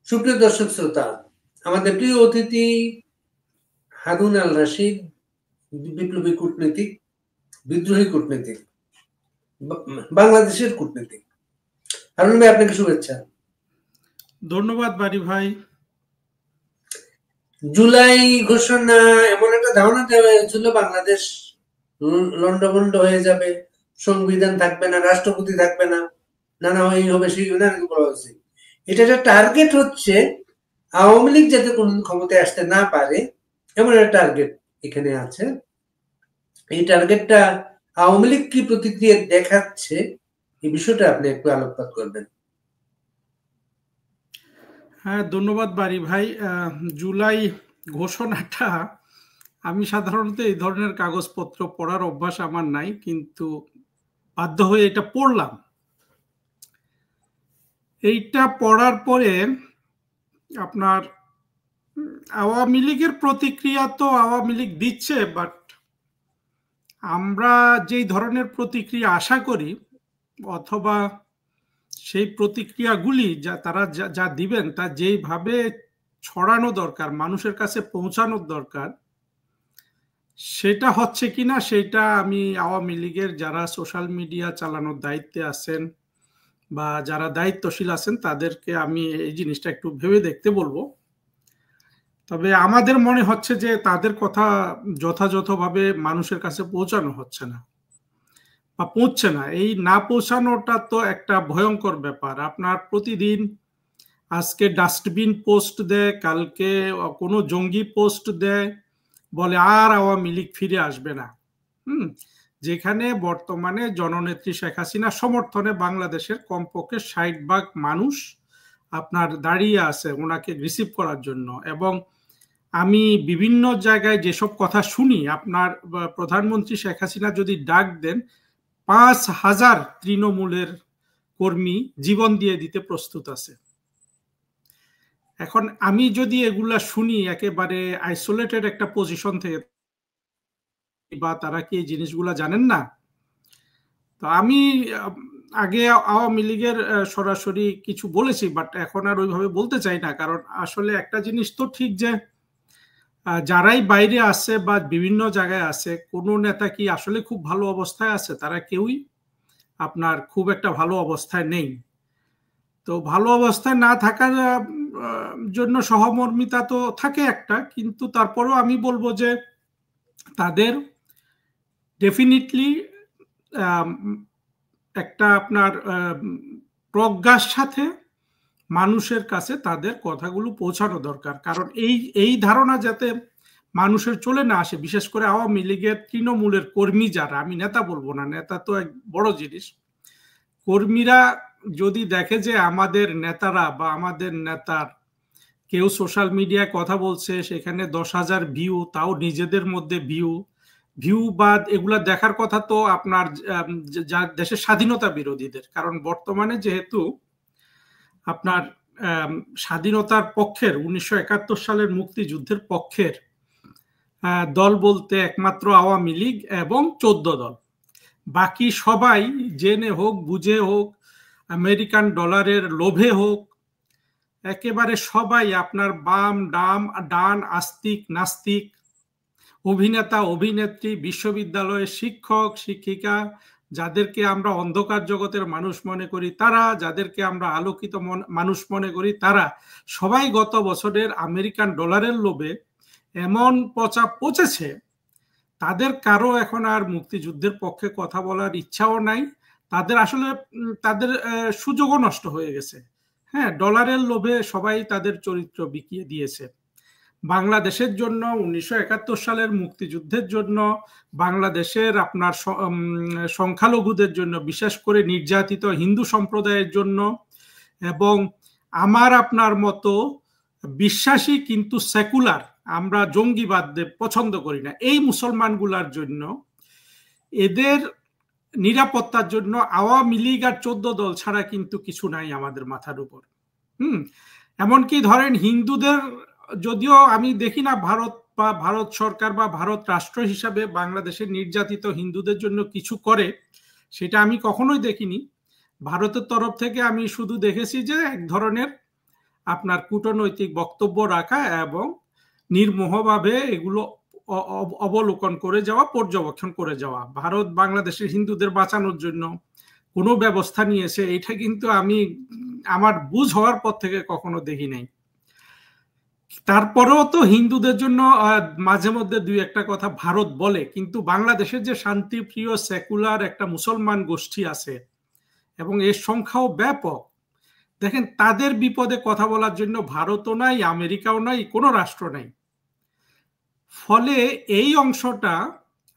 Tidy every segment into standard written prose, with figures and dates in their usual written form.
সুপ্রিয় দর্শক শ্রোতা, আমাদের প্রিয় অতিথি হারুন আল রশিদ, বিপ্লবী কূটনীতিক, বিদ্রোহী কূটনীতিক, বাংলাদেশের কূটনীতিক। হারুন ভাই, আপনাকে শুভেচ্ছা। ধন্যবাদ বাড়ি ভাই। জুলাই ঘোষণা এমন একটা ধারণা দেওয়া হয়েছিল বাংলাদেশ লন্ডভন্ড হয়ে যাবে, সংবিধান থাকবে না, রাষ্ট্রপতি থাকবে না, নানা এই হবে সেই বলা হয়েছে। এটা একটা টার্গেট হচ্ছে আওয়ামী লীগ যাতে কোন ক্ষমতায় আসতে না পারে, এমন একটা টার্গেট এখানে আছে। এই টার্গেটটা আওয়ামী লীগ কি প্রতিক্রিয়া দেখাচ্ছে, এই বিষয়টা আপনি একটু আলোকপাত করবেন। হ্যাঁ, ধন্যবাদ বাড়ি ভাই। জুলাই ঘোষণাটা আমি সাধারণত এই ধরনের কাগজপত্র পড়ার অভ্যাস আমার নাই, কিন্তু বাধ্য হয়ে এটা পড়লাম। এইটা পড়ার পরে আপনার আওয়ামী লীগের প্রতিক্রিয়া তো আওয়ামী লীগ দিচ্ছে, বাট আমরা যেই ধরনের প্রতিক্রিয়া আশা করি অথবা সেই প্রতিক্রিয়াগুলি তারা যা দিবেন তা যেইভাবে ছড়ানো দরকার, মানুষের কাছে পৌঁছানোর দরকার, সেটা হচ্ছে কিনা সেটা আমি আওয়ামী লীগের যারা সোশ্যাল মিডিয়া চালানোর দায়িত্বে আছেন বা যারা দায়িত্বশীল আছেন তাদেরকে আমি এই জিনিসটা একটু ভেবে দেখতে বলবো। তবে আমাদের মনে হচ্ছে যে তাদের কথা যথাযথভাবে মানুষের কাছে পৌঁছানো হচ্ছে না বা পৌঁছছে না। এই না পৌঁছানোটা তো একটা ভয়ঙ্কর ব্যাপার। আপনার প্রতিদিন আজকে ডাস্টবিন পোস্ট দেয়, কালকে কোনো জঙ্গি পোস্ট দেয়, বলে আর আওয়ামী লীগ ফিরে আসবে না। যেখানে বর্তমানে জননেত্রী শেখ হাসিনা সমর্থনে বাংলাদেশের কমপক্ষে 60% মানুষ আপনার দাঁড়িয়ে আছে ওনাকে রিসিভ করার জন্য। এবং আমি বিভিন্ন জায়গায় যেসব কথা শুনি, আপনার প্রধানমন্ত্রী শেখ হাসিনা যদি ডাক দেন 5,000 তৃণমূলের কর্মী জীবন দিয়ে দিতে প্রস্তুত আছে। এখন আমি যদি এগুলা শুনি একেবারে আইসোলেটেড একটা পজিশন থেকে, বা তারা কি এই জিনিসগুলা জানেন না, তো আমি আগে আওয়ামী লীগের সরাসরি কিছু বলেছি, বাট এখন আর ওইভাবে বলতে চাই না। কারণ আসলে একটা জিনিস তো ঠিক যে যারাই বাইরে আছে বা বিভিন্ন জায়গায় আছে, কোনো নেতা কি আসলে খুব ভালো অবস্থায় আছে? তারা কেউই আপনার খুব একটা ভালো অবস্থায় নেই। তো ভালো অবস্থায় না থাকার জন্য সহমর্মিতা তো থাকে একটা, কিন্তু তারপরেও আমি বলবো যে তাদের ডেফিনিটলি একটা আপনার প্রজ্ঞার সাথে মানুষের কাছে তাদের কথাগুলো পৌঁছানো দরকার। কারণ এই ধারণা যাতে মানুষের চলে না আসে, বিশেষ করে আওয়ামী লীগের তৃণমূলের কর্মী যারা, আমি নেতা বলবো না, নেতা তো এক বড় জিনিস, কর্মীরা যদি দেখে যে আমাদের নেতারা বা আমাদের নেতার কেউ সোশ্যাল মিডিয়ায় কথা বলছে, সেখানে 10,000 ভিউ, তাও নিজেদের মধ্যে ভিউ বা এগুলা দেখার কথা তো আপনার দেশের স্বাধীনতা বিরোধীদের। কারণ বর্তমানে যেহেতু আপনার স্বাধীনতার পক্ষের 1971 সালের মুক্তিযুদ্ধের পক্ষের দল বলতে একমাত্র আওয়ামী লীগ এবং 14 দল। বাকি সবাই জেনে হোক বুঝে হোক, আমেরিকান ডলারের লোভে হোক, একেবারে সবাই আপনার বাম ডান আস্তিক নাস্তিক, অভিনেতা অভিনেত্রী, বিশ্ববিদ্যালয়ের শিক্ষক শিক্ষিকা, যাদেরকে আমরা অন্ধকার জগতের মানুষ মনে করি তারা, যাদেরকে আমরা আলোকিত মানুষ মনে করি তারা, সবাই গত বছরের আমেরিকান ডলারের লোভে এমন পচেছে, তাদের কারো এখন আর মুক্তিযুদ্ধের পক্ষে কথা বলার ইচ্ছাও নাই। তাদের আসলে তাদের সুযোগও নষ্ট হয়ে গেছে। হ্যাঁ, ডলারের লোভে সবাই তাদের চরিত্র বিকিয়ে দিয়েছে। বাংলাদেশের জন্য, 1971 সালের মুক্তিযুদ্ধের জন্য, বাংলাদেশের আপনার সংখ্যালঘুদের জন্য, বিশেষ করে নির্যাতিত হিন্দু সম্প্রদায়ের জন্য, এবং আমার আপনার মতো বিশ্বাসী কিন্তু সেকুলার, আমরা জঙ্গিবাদ পছন্দ করি না, এই মুসলমানগুলার জন্য, এদের নিরাপত্তার জন্য আওয়ামী লীগ আর 14 দল ছাড়া কিন্তু কিছু নাই আমাদের মাথার উপর। এমনকি ধরেন হিন্দুদের, যদিও আমি দেখি না ভারত সরকার বা ভারত রাষ্ট্র হিসাবে বাংলাদেশের নির্যাতিত হিন্দুদের জন্য কিছু করে, সেটা আমি কখনোই দেখিনি। ভারতের তরফ থেকে আমি শুধু দেখেছি যে এক ধরনের আপনার কূটনৈতিক বক্তব্য রাখা এবং নির্মোহভাবে এগুলো অবলোকন করে যাওয়া, পর্যবেক্ষণ করে যাওয়া। ভারত বাংলাদেশের হিন্দুদের বাঁচানোর জন্য কোনো ব্যবস্থা নিয়েছে এটা কিন্তু আমি আমার বুঝ হওয়ার পর থেকে কখনো দেখি নাই। তারপরেও তো হিন্দুদের জন্য মাঝে মধ্যে দুই একটা কথা ভারত বলে, কিন্তু বাংলাদেশের যে শান্তিপ্রিয় সেকুলার একটা মুসলমান গোষ্ঠী আছে এবং এর সংখ্যাও ব্যাপক, দেখেন তাদের বিপদে কথা বলার জন্য ভারতও নাই, আমেরিকাও নাই, কোনো রাষ্ট্র নাই। ফলে এই অংশটা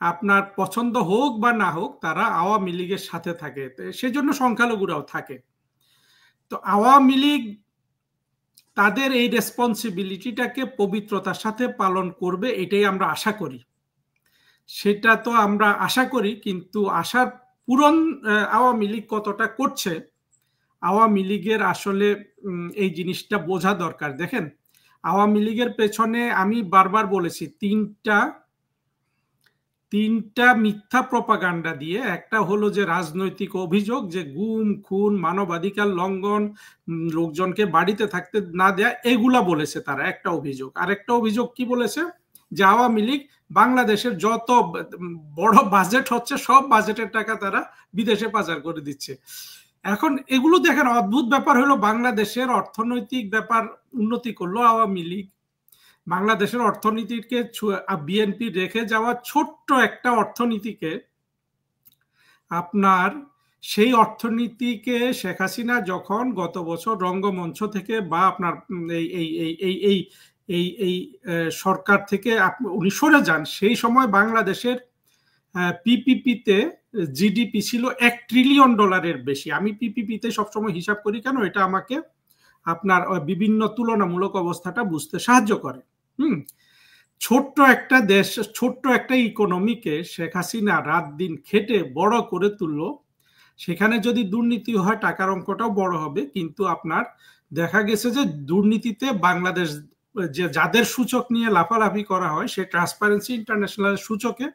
আপনার পছন্দ হোক বা না হোক তারা আওয়ামী লীগের সাথে থাকে, সেজন্য সংখ্যালঘুরাও থাকে। তো আওয়ামী লীগ তাদের এই রেসপন্সিবিলিটিটাকে পবিত্রতার সাথে পালন করবে, এটাই আমরা আশা করি। সেটা তো আমরা আশা করি, কিন্তু আশার পূরণ আওয়ামী লীগ কতটা করছে, আওয়ামী লীগের আসলে এই জিনিসটা বোঝা দরকার। দেখেন আওয়ামী লীগের পেছনে আমি বারবার বলেছি তিনটা মিথ্যা প্রপাগান্ডা দিয়ে, একটা হলো যে রাজনৈতিক অভিযোগ, যে গুম খুন, মানবাধিকার লঙ্ঘন, লোকজনকে বাড়িতে থাকতে না দেয়া, এগুলা বলেছে তারা একটা অভিযোগ। আর একটা অভিযোগ কি বলেছে, যে আওয়ামী লীগ বাংলাদেশের যত বড় বাজেট হচ্ছে সব বাজেটের টাকা তারা বিদেশে পাচার করে দিচ্ছে। এখন এগুলো দেখেন অদ্ভুত ব্যাপার হলো, বাংলাদেশের অর্থনৈতিক ব্যাপার উন্নতি করলো আওয়ামী লীগ, বাংলাদেশের অর্থনীতিকে বিএনপি রেখে যাওয়া ছোট্ট একটা অর্থনীতিকে, আপনার সেই অর্থনীতিকে শেখ হাসিনা যখন গত বছর রঙ্গমঞ্চ থেকে বা আপনার এই সরকার থেকে উনি সরে যান, সেই সময় বাংলাদেশের পিপিপিতে জিডিপি ছিল $1 ট্রিলিয়ন বেশি। আমি পিপিপিতে সবসময় হিসাব করি কেন, এটা আমাকে আপনার বিভিন্ন তুলনামূলক অবস্থাটা বুঝতে সাহায্য করে। ছোট্ট একটা দেশ, ছোট্ট একটা ইকোনমিকে শেখ হাসিনা রাত দিন খেটে বড় করে তুললো। সেখানে যদি দুর্নীতি হয় টাকার অঙ্কটাও বড় হবে, কিন্তু আপনার দেখা গেছে যে দুর্নীতিতে বাংলাদেশ যে যাদের সূচক নিয়ে লাফালাফি করা হয়, সে ট্রান্সপারেন্সি ইন্টারন্যাশনাল সূচকে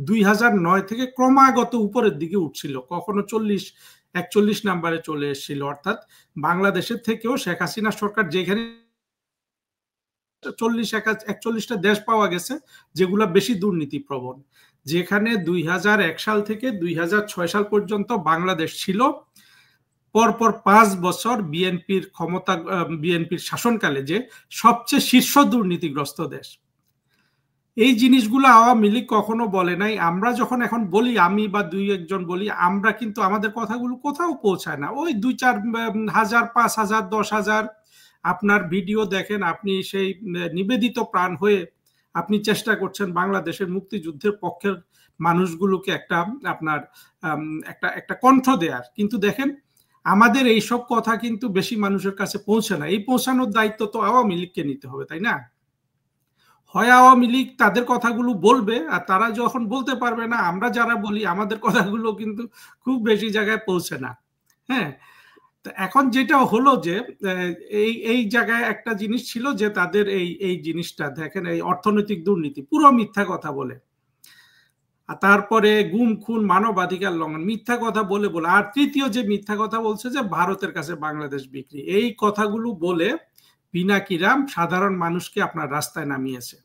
2009 থেকে ক্রমাগত উপরের দিকে উঠছিল, কখনো 40-41 নাম্বারে চলে এসেছিল। অর্থাৎ বাংলাদেশের থেকেও শেখ হাসিনা সরকার যেখানে 40-41টা দেশ পাওয়া গেছে যেগুলো বেশি দুর্নীতি প্রবণ, যেখানে 2001 সাল থেকে 2006 সাল পর্যন্ত বাংলাদেশ ছিল পরপর 5 বছর বিএনপির শাসনকালে যে সবচেয়ে শীর্ষ দুর্নীতিগ্রস্ত দেশ। এই জিনিসগুলো আওয়ামী লীগ কখনো বলে নাই। আমরা যখন এখন বলি, আমি বা দুই একজন বলি, আমরা কিন্তু আমাদের কথাগুলো কোথাও পৌঁছায় না। ওই 2-4 হাজার, 5 হাজার, 10 হাজার আপনার ভিডিও দেখেন, আপনি সেই নিবেদিত প্রাণ হয়ে আপনি চেষ্টা করছেন বাংলাদেশের মুক্তিযুদ্ধের পক্ষের মানুষগুলোকে একটা কণ্ঠ দেয়ার, কিন্তু দেখেন আমাদের এইসব কথা কিন্তু বেশি মানুষের কাছে পৌঁছে না। এই পৌঁছানোর দায়িত্ব তো আওয়ামী লীগকে নিতে হবে, তাই না? হয় আওয়ামী লীগ তাদের কথাগুলো বলবে, আর তারা যখন বলতে পারবে না, আমরা যারা বলি আমাদের কথাগুলো কিন্তু খুব বেশি জায়গায় পৌঁছে না। হ্যাঁ, এখন যেটা হলো যে এই জায়গায় একটা জিনিস ছিল যে তাদের এই জিনিসটা দেখেন, এই অর্থনৈতিক দুর্নীতি পুরো মিথ্যা কথা বলে, আর তারপরে গুম খুন, মানবাধিকার লঙ্ঘন, মিথ্যা কথা বলে। আর তৃতীয় যে মিথ্যা কথা বলছে যে ভারতের কাছে বাংলাদেশ বিক্রি, এই কথাগুলো বলে পিনাকিরাম সাধারণ মানুষকে আপনার রাস্তায় নামিয়েছে।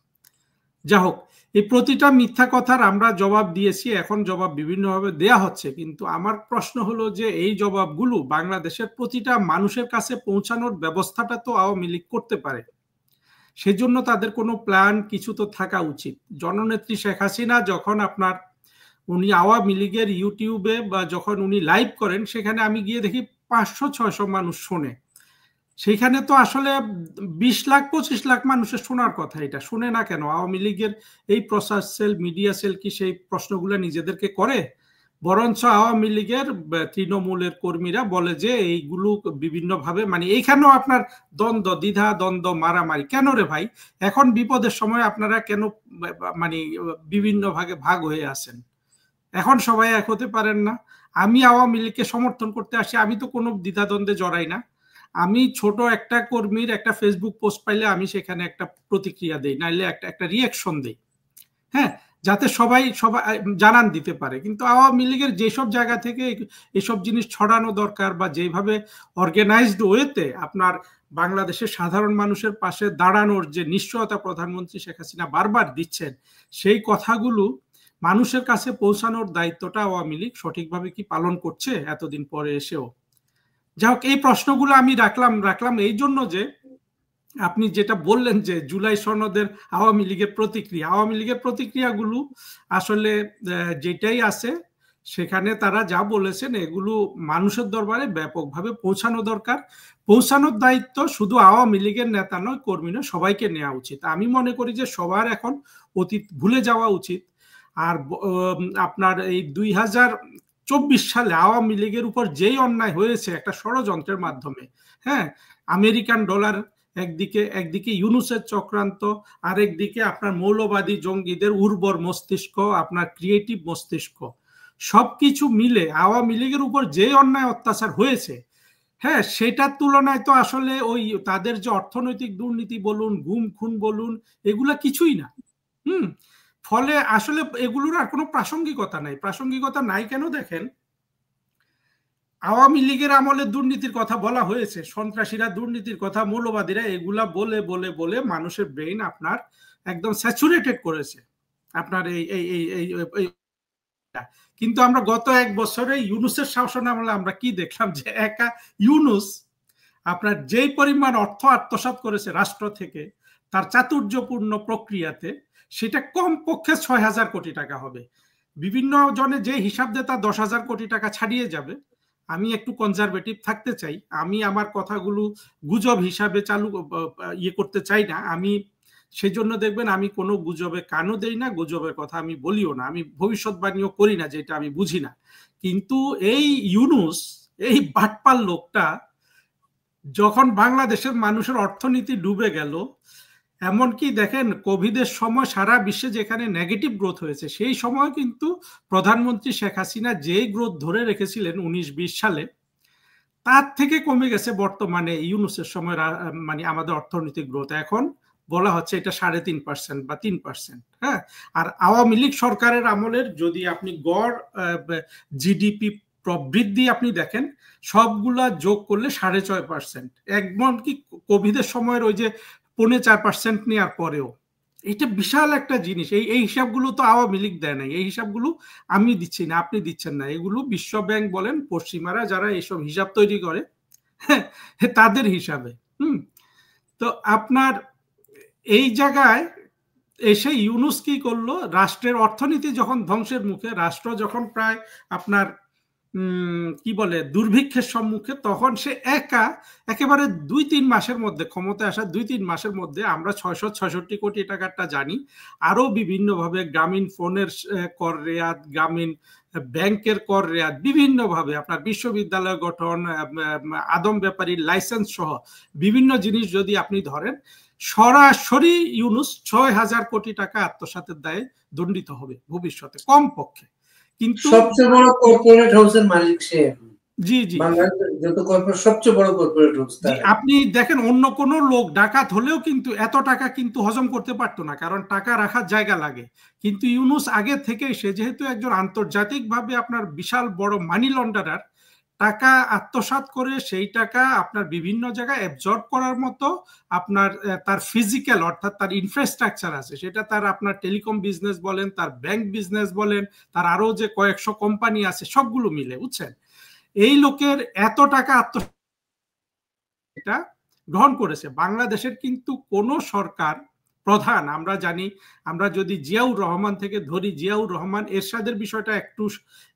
যা হোক, এই প্রতিটা মিথ্যা কথার আমরা জবাব দিয়েছি, এখন জবাব বিভিন্নভাবে দেয়া হচ্ছে, কিন্তু আমার প্রশ্ন হলো যে এই জবাবগুলো বাংলাদেশের প্রতিটা মানুষের কাছে পৌঁছানোর ব্যবস্থাটা তো আওয়ামী লীগ করতে পারে। সেজন্য তাদের কোনো প্ল্যান কিছু তো থাকা উচিত। জননেত্রী শেখ হাসিনা যখন উনি আওয়ামী লীগের ইউটিউবে বা যখন উনি লাইভ করেন, সেখানে আমি গিয়ে দেখি 500-600 মানুষ শোনে। সেখানে তো আসলে 20 লাখ-25 লাখ মানুষের শোনার কথা, এটা শুনে না কেন? আওয়ামী লীগের এই প্রচার সেল, মিডিয়া সেল কি সেই প্রশ্নগুলো নিজেদেরকে করে? বরঞ্চ আওয়ামী লীগের তৃণমূলের কর্মীরা বলে যে এইগুলো বিভিন্নভাবে, মানে এইখানেও আপনার দ্বন্দ্ব, দ্বিধা দ্বন্দ্ব, মারামারি। কেন রে ভাই? এখন বিপদের সময় আপনারা কেন মানে বিভিন্ন ভাগে ভাগ হয়ে আছেন? এখন সবাই এক হতে পারেন না? আমি আওয়ামী লীগকে সমর্থন করতে আসি, আমি তো কোনো দ্বিধাদ্বন্দ্বে জড়াই না। আমি ছোট একটা কর্মীর একটা ফেসবুক পোস্ট পাইলে আমি সেখানে একটা প্রতিক্রিয়া দেই, নাইলে একটা রিয়াকশন দেই। হ্যাঁ, যাতে সবাই সবাই জানান দিতে পারে। কিন্তু আওয়ামী লীগের যেসব জায়গা থেকে এসব জিনিস ছড়ানো দরকার বা যেভাবে অর্গানাইজড ওয়েতে আপনার বাংলাদেশের সাধারণ মানুষের পাশে দাঁড়ানোর যে নিশ্চয়তা প্রধানমন্ত্রী শেখ হাসিনা বারবার দিচ্ছেন, সেই কথাগুলো মানুষের কাছে পৌঁছানোর দায়িত্বটা আওয়ামী লীগ সঠিকভাবে কি পালন করছে এতদিন পরে এসেও? যাই হোক, এই প্রশ্নগুলো আমি রাখলাম এই জন্য যে আপনি যেটা বললেন যে জুলাই সনদের আওয়ামী লীগের প্রতিক্রিয়াগুলো আসলে যেটাই আছে সেখানে তারা যা বলেছেন এগুলো মানুষের দরবারে ব্যাপকভাবে পৌঁছানো দরকার। পৌঁছানোর দায়িত্ব শুধু আওয়ামী লীগের নেতা নয়, কর্মী নয়, সবাইকে নেওয়া উচিত। আমি মনে করি যে সবার এখন অতীত ভুলে যাওয়া উচিত। আর আপনার এই 2024 সালে আওয়ামী লীগের উপর যেই অন্যায় হয়েছে একটা ষড়যন্ত্রের মাধ্যমে, হ্যাঁ, আমেরিকান ডলার একদিকে ইউনুসের চক্রান্ত, আরেকদিকে আপনার মৌলবাদী জঙ্গিদের উর্বর মস্তিষ্ক, আপনার ক্রিয়েটিভ মস্তিষ্ক, সবকিছু মিলে আওয়ামী লীগের উপর যে অন্যায় অত্যাচার হয়েছে, হ্যাঁ, সেটার তুলনায় তো আসলে ওই তাদের যে অর্থনৈতিক দুর্নীতি বলুন, গুম খুন বলুন, এগুলা কিছুই না। ফলে আসলে এগুলোর আর কোনো প্রাসঙ্গিকতা নাই কেন দেখেন, আওয়ামী লীগের আমলে দুর্নীতির কথা বলা হয়েছে, সন্ত্রাসীরা দুর্নীতির কথা, মৌলবাদীরা, এগুলা বলে বলে বলে মানুষের ব্রেইন আপনার একদম স্যাচুরেটেড করেছে আপনার এই কিন্তু আমরা গত এক বছরে ইউনুসের শাসন আমলে আমরা কি দেখলাম যে একা ইউনুস আপনার যেই পরিমাণ অর্থ আত্মসাৎ করেছে রাষ্ট্র থেকে তার চাতুর্যপূর্ণ প্রক্রিয়াতে, সেটা কমপক্ষে 6,000 কোটি টাকা হবে। বিভিন্ন জনে যে হিসাব দেয় তা 10,000 কোটি টাকা ছাড়িয়ে যাবে। আমি একটু কনজারভেটিভ থাকতে চাই, আমি আমার কথাগুলো গুজব হিসাবে করতে চাই না। আমি সেই জন্য দেখবেন আমি কোনো গুজবে কানও দেই না, গুজবের কথা আমি বলিও না, আমি ভবিষ্যৎবাণীও করি না যেটা আমি বুঝি না। কিন্তু এই ইউনুস, এই বাটপাল লোকটা যখন বাংলাদেশের মানুষের অর্থনীতি ডুবে গেল, এমনকি দেখেন কোভিডের সময় সারা বিশ্বে যেখানে নেগেটিভ গ্রোথ হয়েছে, সেই সময় কিন্তু প্রধানমন্ত্রী শেখ হাসিনা যে গ্রোথ ধরে রেখেছিলেন 19-20 সালে, তার থেকে কমে গেছে বর্তমানে ইউনুসের সময় মানে আমাদের অর্থনৈতিক গ্রোথ। এখন বলা হচ্ছে এটা 3.5% বা 3%। হ্যাঁ, আর আওয়ামী লীগ সরকারের আমলের যদি আপনি গড় জিডিপি প্রবৃদ্ধি আপনি দেখেন, সবগুলা যোগ করলে 6.5%। এমনকি কোভিডের সময়ের ওই যে 4.5% নেওয়ার পরেও, এটা বিশাল একটা জিনিস। এই হিসাবগুলো তো আওয়ামী লীগ দেয় নাই, এই হিসাবগুলো আমি দিচ্ছি না, আপনি দিচ্ছেন না, এগুলো বিশ্ব ব্যাংক বলেন, পশ্চিমারা যারা এইসব হিসাব তৈরি করে, হ্যাঁ, তাদের হিসাবে। তো আপনার এই জায়গায় এসে ইউনুস কি করলো, রাষ্ট্রের অর্থনীতি যখন ধ্বংসের মুখে, রাষ্ট্র যখন প্রায় আপনার কি বলে দুর্ভিক্ষের সম্মুখে, তখন সে একেবারে 2-3 মাসের মধ্যে, ক্ষমতায় আসা 2-3 মাসের মধ্যে, আমরা 666 কোটি টাকাটা জানি, আরো বিভিন্নভাবে গ্রামীণ ফোনের কর রেয়াত, গ্রামীণ ব্যাংকের কর রেয়াত, বিভিন্নভাবে আপনার বিশ্ববিদ্যালয় গঠন, আদম ব্যাপারীর লাইসেন্স সহ বিভিন্ন জিনিস যদি আপনি ধরেন, সরাসরি ইউনুস 6,000 কোটি টাকা আত্মসাতের দায়ে দণ্ডিত হবে ভবিষ্যতে কমপক্ষে। কিন্তু সবচেয়ে বড় কর্পোরেট হাউসের মালিক সে। জি জি, যত কর্পোরেট, সবচেয়ে বড় কর্পোরেট হাউস। আপনি দেখেন অন্য কোন লোক ডাকাত হলেও কিন্তু এত টাকা কিন্তু হজম করতে পারতো না, কারণ টাকা রাখার জায়গা লাগে। কিন্তু ইউনুস আগে থেকে, সে যেহেতু একজন আন্তর্জাতিকভাবে আপনার বিশাল বড় মানি লন্ডারার, টাকা আত্মসাৎ করে সেই টাকা আপনার বিভিন্ন জায়গায় অ্যাবজর্ব করার মতো আপনার তার ফিজিক্যাল, অর্থাৎ তার ইনফ্রাস্ট্রাকচার আছে, সেটা তার আপনার টেলিকম বিজনেস বলেন, তার ব্যাংক বিজনেস বলেন, তার আরো যে কয়েকশো কোম্পানি আছে, সবগুলো মিলে, বুঝছেন, এই লোকের এত টাকা এটা গ্রহণ করেছে। বাংলাদেশের কিন্তু কোন সরকার প্রধান, আমরা জানি, আমরা যদি জিয়াউর রহমান থেকে ধরি, জিয়াউর রহমান, এরশাদের বিষয়টা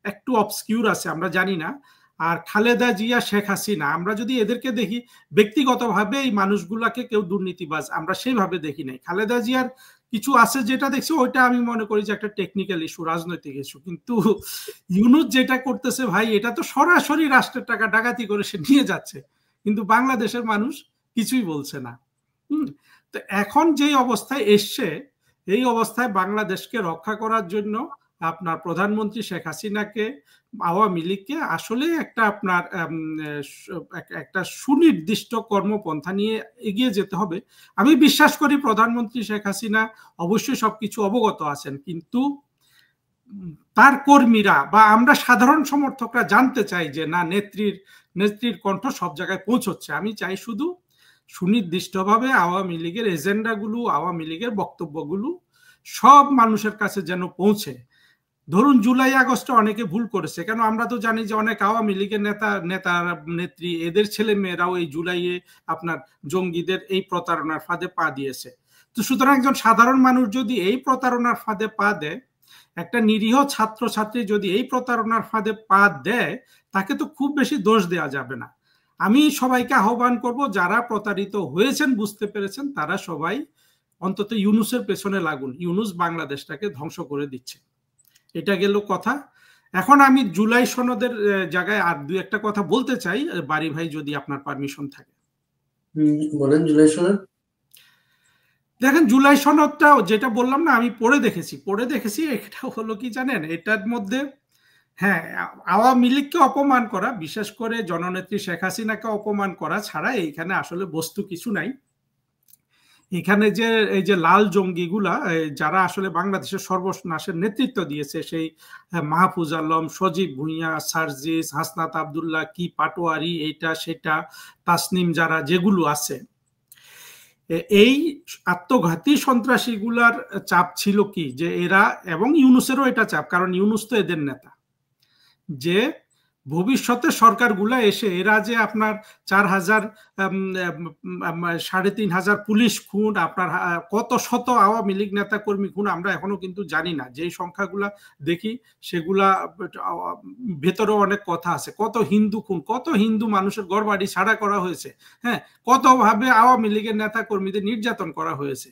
একটু অবস্কিউর আছে, আমরা জানি না, আর খালেদা জিয়া, শেখ হাসিনা, আমরা যদি এদেরকে দেখি ব্যক্তিগতভাবে, এই মানুষগুলাকে কেউ দুর্নীতিবাজ আমরা সেইভাবে দেখি নাই। খালেদা জিয়ার কিছু আছে যেটা দেখছি, ওইটা আমি মনে করি যে একটা টেকনিক্যাল ইস্যু, রাজনৈতিক ইস্যু। কিন্তু ইউনুস যেটা করতেছে ভাই, এটা তো সরাসরি রাষ্ট্রের টাকা ডাকাতি করে সে নিয়ে যাচ্ছে, কিন্তু বাংলাদেশের মানুষ কিছুই বলছে না। তো এখন যে অবস্থায় এসছে, এই অবস্থায় বাংলাদেশকে রক্ষা করার জন্য আপনার প্রধানমন্ত্রী শেখ হাসিনাকে, আওয়ামী লীগকে আসলে একটা আপনার একটা সুনির্দিষ্ট কর্মপন্থা নিয়ে এগিয়ে যেতে হবে। আমি বিশ্বাস করি প্রধানমন্ত্রী শেখ হাসিনা অবশ্যই সবকিছু অবগত আছেন, কিন্তু তার কর্মীরা বা আমরা সাধারণ সমর্থকরা জানতে চাই যে না, নেত্রীর কণ্ঠ সব জায়গায় পৌঁছচ্ছে। আমি চাই শুধু সুনির্দিষ্টভাবে আওয়ামী লীগের এজেন্ডাগুলো, আওয়ামী লীগের বক্তব্যগুলো সব মানুষের কাছে যেন পৌঁছে। ধরুন জুলাই আগস্টে অনেকে ভুল করেছে, কেন আমরা তো জানি যে অনেক আওয়ামী লীগের নেত্রী এদের ছেলে মেয়েরাও এই জুলাইয়ে আপনার জঙ্গিদের এই প্রতারণার ফাঁদে পা দিয়েছে। তো সুতরাং একজন সাধারণ মানুষ যদি এই প্রতারণার ফাঁদে পা দেয়, একটা নিরীহ ছাত্রছাত্রী যদি এই প্রতারণার ফাঁদে পা দেয়, তাকে তো খুব বেশি দোষ দেওয়া যাবে না। আমি সবাইকে আহ্বান করব, যারা প্রতারিত হয়েছেন, বুঝতে পেরেছেন, তারা সবাই অন্তত ইউনূসের পেছনে লাগুন। ইউনূস বাংলাদেশটাকে ধ্বংস করে দিচ্ছে। এটা গেল কথা। এখন আমি জুলাই সনদের জায়গায় আর দুই একটা কথা বলতে চাই, বাড়ি ভাই, যদি আপনার পারমিশন থাকে। বলেন। জুলাই সনদ দেখেন, জুলাই সনদটা যেটা বললাম না, আমি পড়ে দেখেছি। এটা হলো কি জানেন, এটার মধ্যে হ্যাঁ, আওয়ামী লীগকে অপমান করা, বিশেষ করে জননেত্রী শেখ হাসিনাকে অপমান করা ছাড়া এইখানে আসলে বস্তু কিছু নাই। এখানে যে এই যে লাল জঙ্গিগুলা, যারা আসলে বাংলাদেশের সর্বনাশের নেতৃত্ব দিয়েছে, সেই মাহফুজ আলম, সজীব ভুঁইয়া, সার্জিস, হাসনাত আবদুল্লাহ, কি পাটোয়ারি, এইটা সেটা, তাসনিম, যারা যেগুলো আছে, এই আত্মঘাতী সন্ত্রাসীগুলার চাপ ছিল কি, যে এরা, এবং ইউনূসেরও এটা চাপ, কারণ ইউনূস তো এদের নেতা, যে ভবিষ্যতে সরকারগুলা এসে এরা যে আপনার 4,000 3,500 পুলিশ খুন, আপনার কত শত আওয়ামী লীগ নেতা কর্মী খুন, আমরা এখনো কিন্তু জানি না। যে সংখ্যাগুলা দেখি সেগুলা ভেতরে অনেক কথা আছে। কত হিন্দু খুন, কত হিন্দু মানুষের ঘরবাড়ি ছাড়া করা হয়েছে, হ্যাঁ, কত ভাবে আওয়ামী লীগের নেতা কর্মীদের নির্যাতন করা হয়েছে।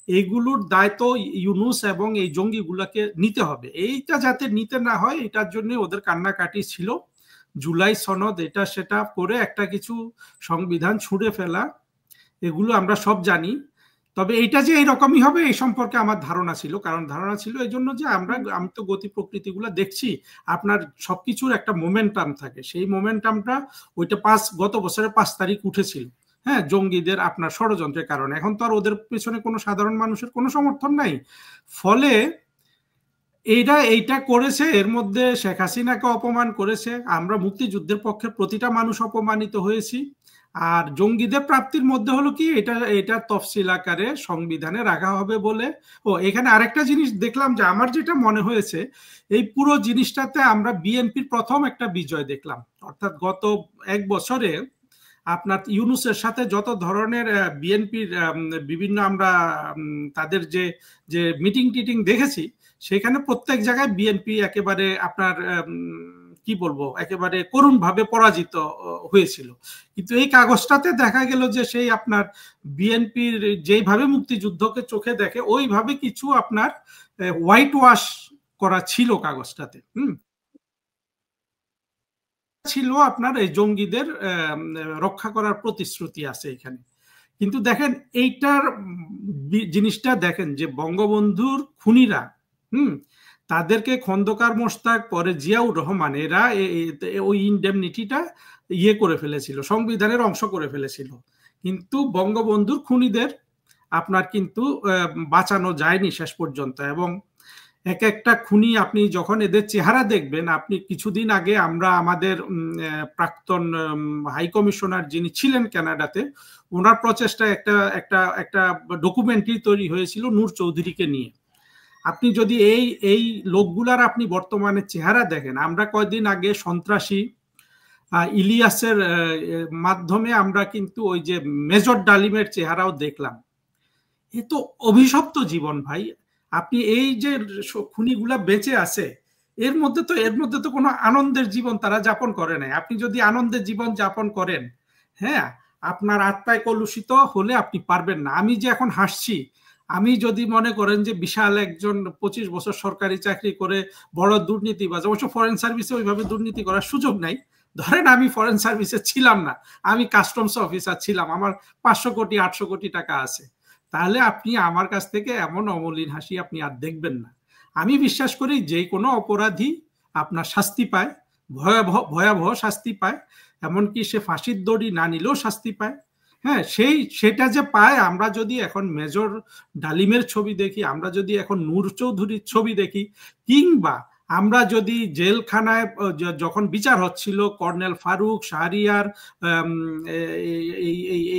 এইগুলোর দায়িত্ব ইউনূস এবং এই জঙ্গিগুলাকে নিতে হবে। এইটা যাতে নিতে না হয়, এটার জন্য ওদের কান্নাকাটি ছিল। জুলাই সনদ, এটা সেটা করে একটা কিছু সংবিধান ছুঁড়ে ফেলা, এগুলো আমরা সব জানি। তবে এইটা যে এইরকমই হবে এই সম্পর্কে আমার ধারণা ছিল। কারণ ধারণা ছিল এই জন্য যে আমি তো গতি প্রকৃতিগুলো দেখছি, আপনার সবকিছুর একটা মোমেন্টাম থাকে। সেই মোমেন্টামটা ওইটা গত বছরের 5 তারিখ উঠেছিল, হ্যাঁ, জঙ্গিদের আপনার ষড়যন্ত্রের কারণে। এখন তো আর ওদের পেছনে কোনো সাধারণ মানুষের কোনো সমর্থন নাই। ফলে এইটা করেছে, এর মধ্যে শেখ হাসিনাকে অপমান করেছে। আমরা মুক্তিযুদ্ধের পক্ষে প্রতিটা মানুষ অপমানিত হয়েছি। আর জঙ্গিদের প্রাপ্তির মধ্যে হলো কি, এটা তফসিল আকারে সংবিধানে রাখা হবে বলে। এখানে আরেকটা জিনিস দেখলাম, যে আমার যেটা মনে হয়েছে, এই পুরো জিনিসটাতে আমরা বিএনপির প্রথম একটা বিজয় দেখলাম। অর্থাৎ গত 1 বছরে আপনার ইউনূসের সাথে যত ধরনের বিএনপির বিভিন্ন আমরা তাদের যে মিটিং টিটিং দেখেছি, সেখানে প্রত্যেক জায়গায় বিএনপি একেবারে আপনার কি বলবো, একেবারে করুণভাবে পরাজিত হয়েছিল। কিন্তু এই কাগজটাতে দেখা গেল যে সেই আপনার বিএনপির যেইভাবে মুক্তিযুদ্ধকে চোখে দেখে, ওইভাবে কিছু আপনার হোয়াইট ওয়াশ করা ছিল কাগজটাতে। ছিল আপনার এই জঙ্গিদের রক্ষা করার প্রতিশ্রুতি আছে এখানে। কিন্তু দেখেন, এইটার জিনিসটা দেখেন, যে বঙ্গবন্ধুর খুনিরা, তাদেরকে খন্দকার মোশতাক, পরে জিয়াউর রহমান, এরা ওই ইনডেমনিটিটা করে ফেলেছিল, সংবিধানের অংশ করে ফেলেছিল। কিন্তু বঙ্গবন্ধুর খুনিদের আপনার কিন্তু বাঁচানো যায়নি শেষ পর্যন্ত। এবং এক একটা খুনি, আপনি যখন এদের চেহারা দেখবেন, আপনি কিছুদিন আগে আমরা আমাদের প্রাক্তন হাই কমিশনার যিনি ছিলেন কানাডাতে, ওনার প্রচেষ্টায় একটা ডকুমেন্টারি তৈরি হয়েছিল নূর চৌধুরীকে নিয়ে। আপনি যদি এই লোকগুলার আপনি বর্তমানে চেহারা দেখেন, আমরা কয়েকদিন আগে সন্ত্রাসী ইলিয়াসের মাধ্যমে আমরা কিন্তু ওই যে মেজর ডালিমের চেহারাও দেখলাম। এ তো অভিশপ্ত জীবন ভাই। আপনি এই যে খুনিগুলা বেঁচে আছে, এর মধ্যে তো কোনো আনন্দের জীবন তারা যাপন করে নাই। আপনি যদি আনন্দের জীবন যাপন করেন, হ্যাঁ, আপনার আত্মায় কলুষিত হলে আপনি পারবেন না। আমি যে এখন হাসছি, আমি যদি মনে করেন যে বিশাল একজন 25 বছর সরকারি চাকরি করে বড় দুর্নীতিবাজ, অবশ্য ফরেন সার্ভিসে ওইভাবে দুর্নীতি করার সুযোগ নাই। ধরেন আমি ফরেন সার্ভিসে ছিলাম না, আমি কাস্টমস অফিসার ছিলাম, আমার 500 কোটি 800 কোটি টাকা আছে, তাহলে আপনি আমার কাছ থেকে এমন অমলিন হাসি আপনি আর দেখবেন না। আমি বিশ্বাস করি যে কোনো অপরাধী আপনার শাস্তি পায়, ভয়াবহ ভয়াবহ শাস্তি পায়, এমনকি সে ফাঁসির দড়ি না নিলেও শাস্তি পায়। হ্যাঁ, সেটা যে পায়, আমরা যদি এখন মেজর ডালিমের ছবি দেখি, আমরা যদি এখন নূর চৌধুরীর ছবি দেখি, কিংবা আমরা যদি জেলখানায় যখন বিচার হচ্ছিল কর্নেল ফারুক, শাহরিয়ার,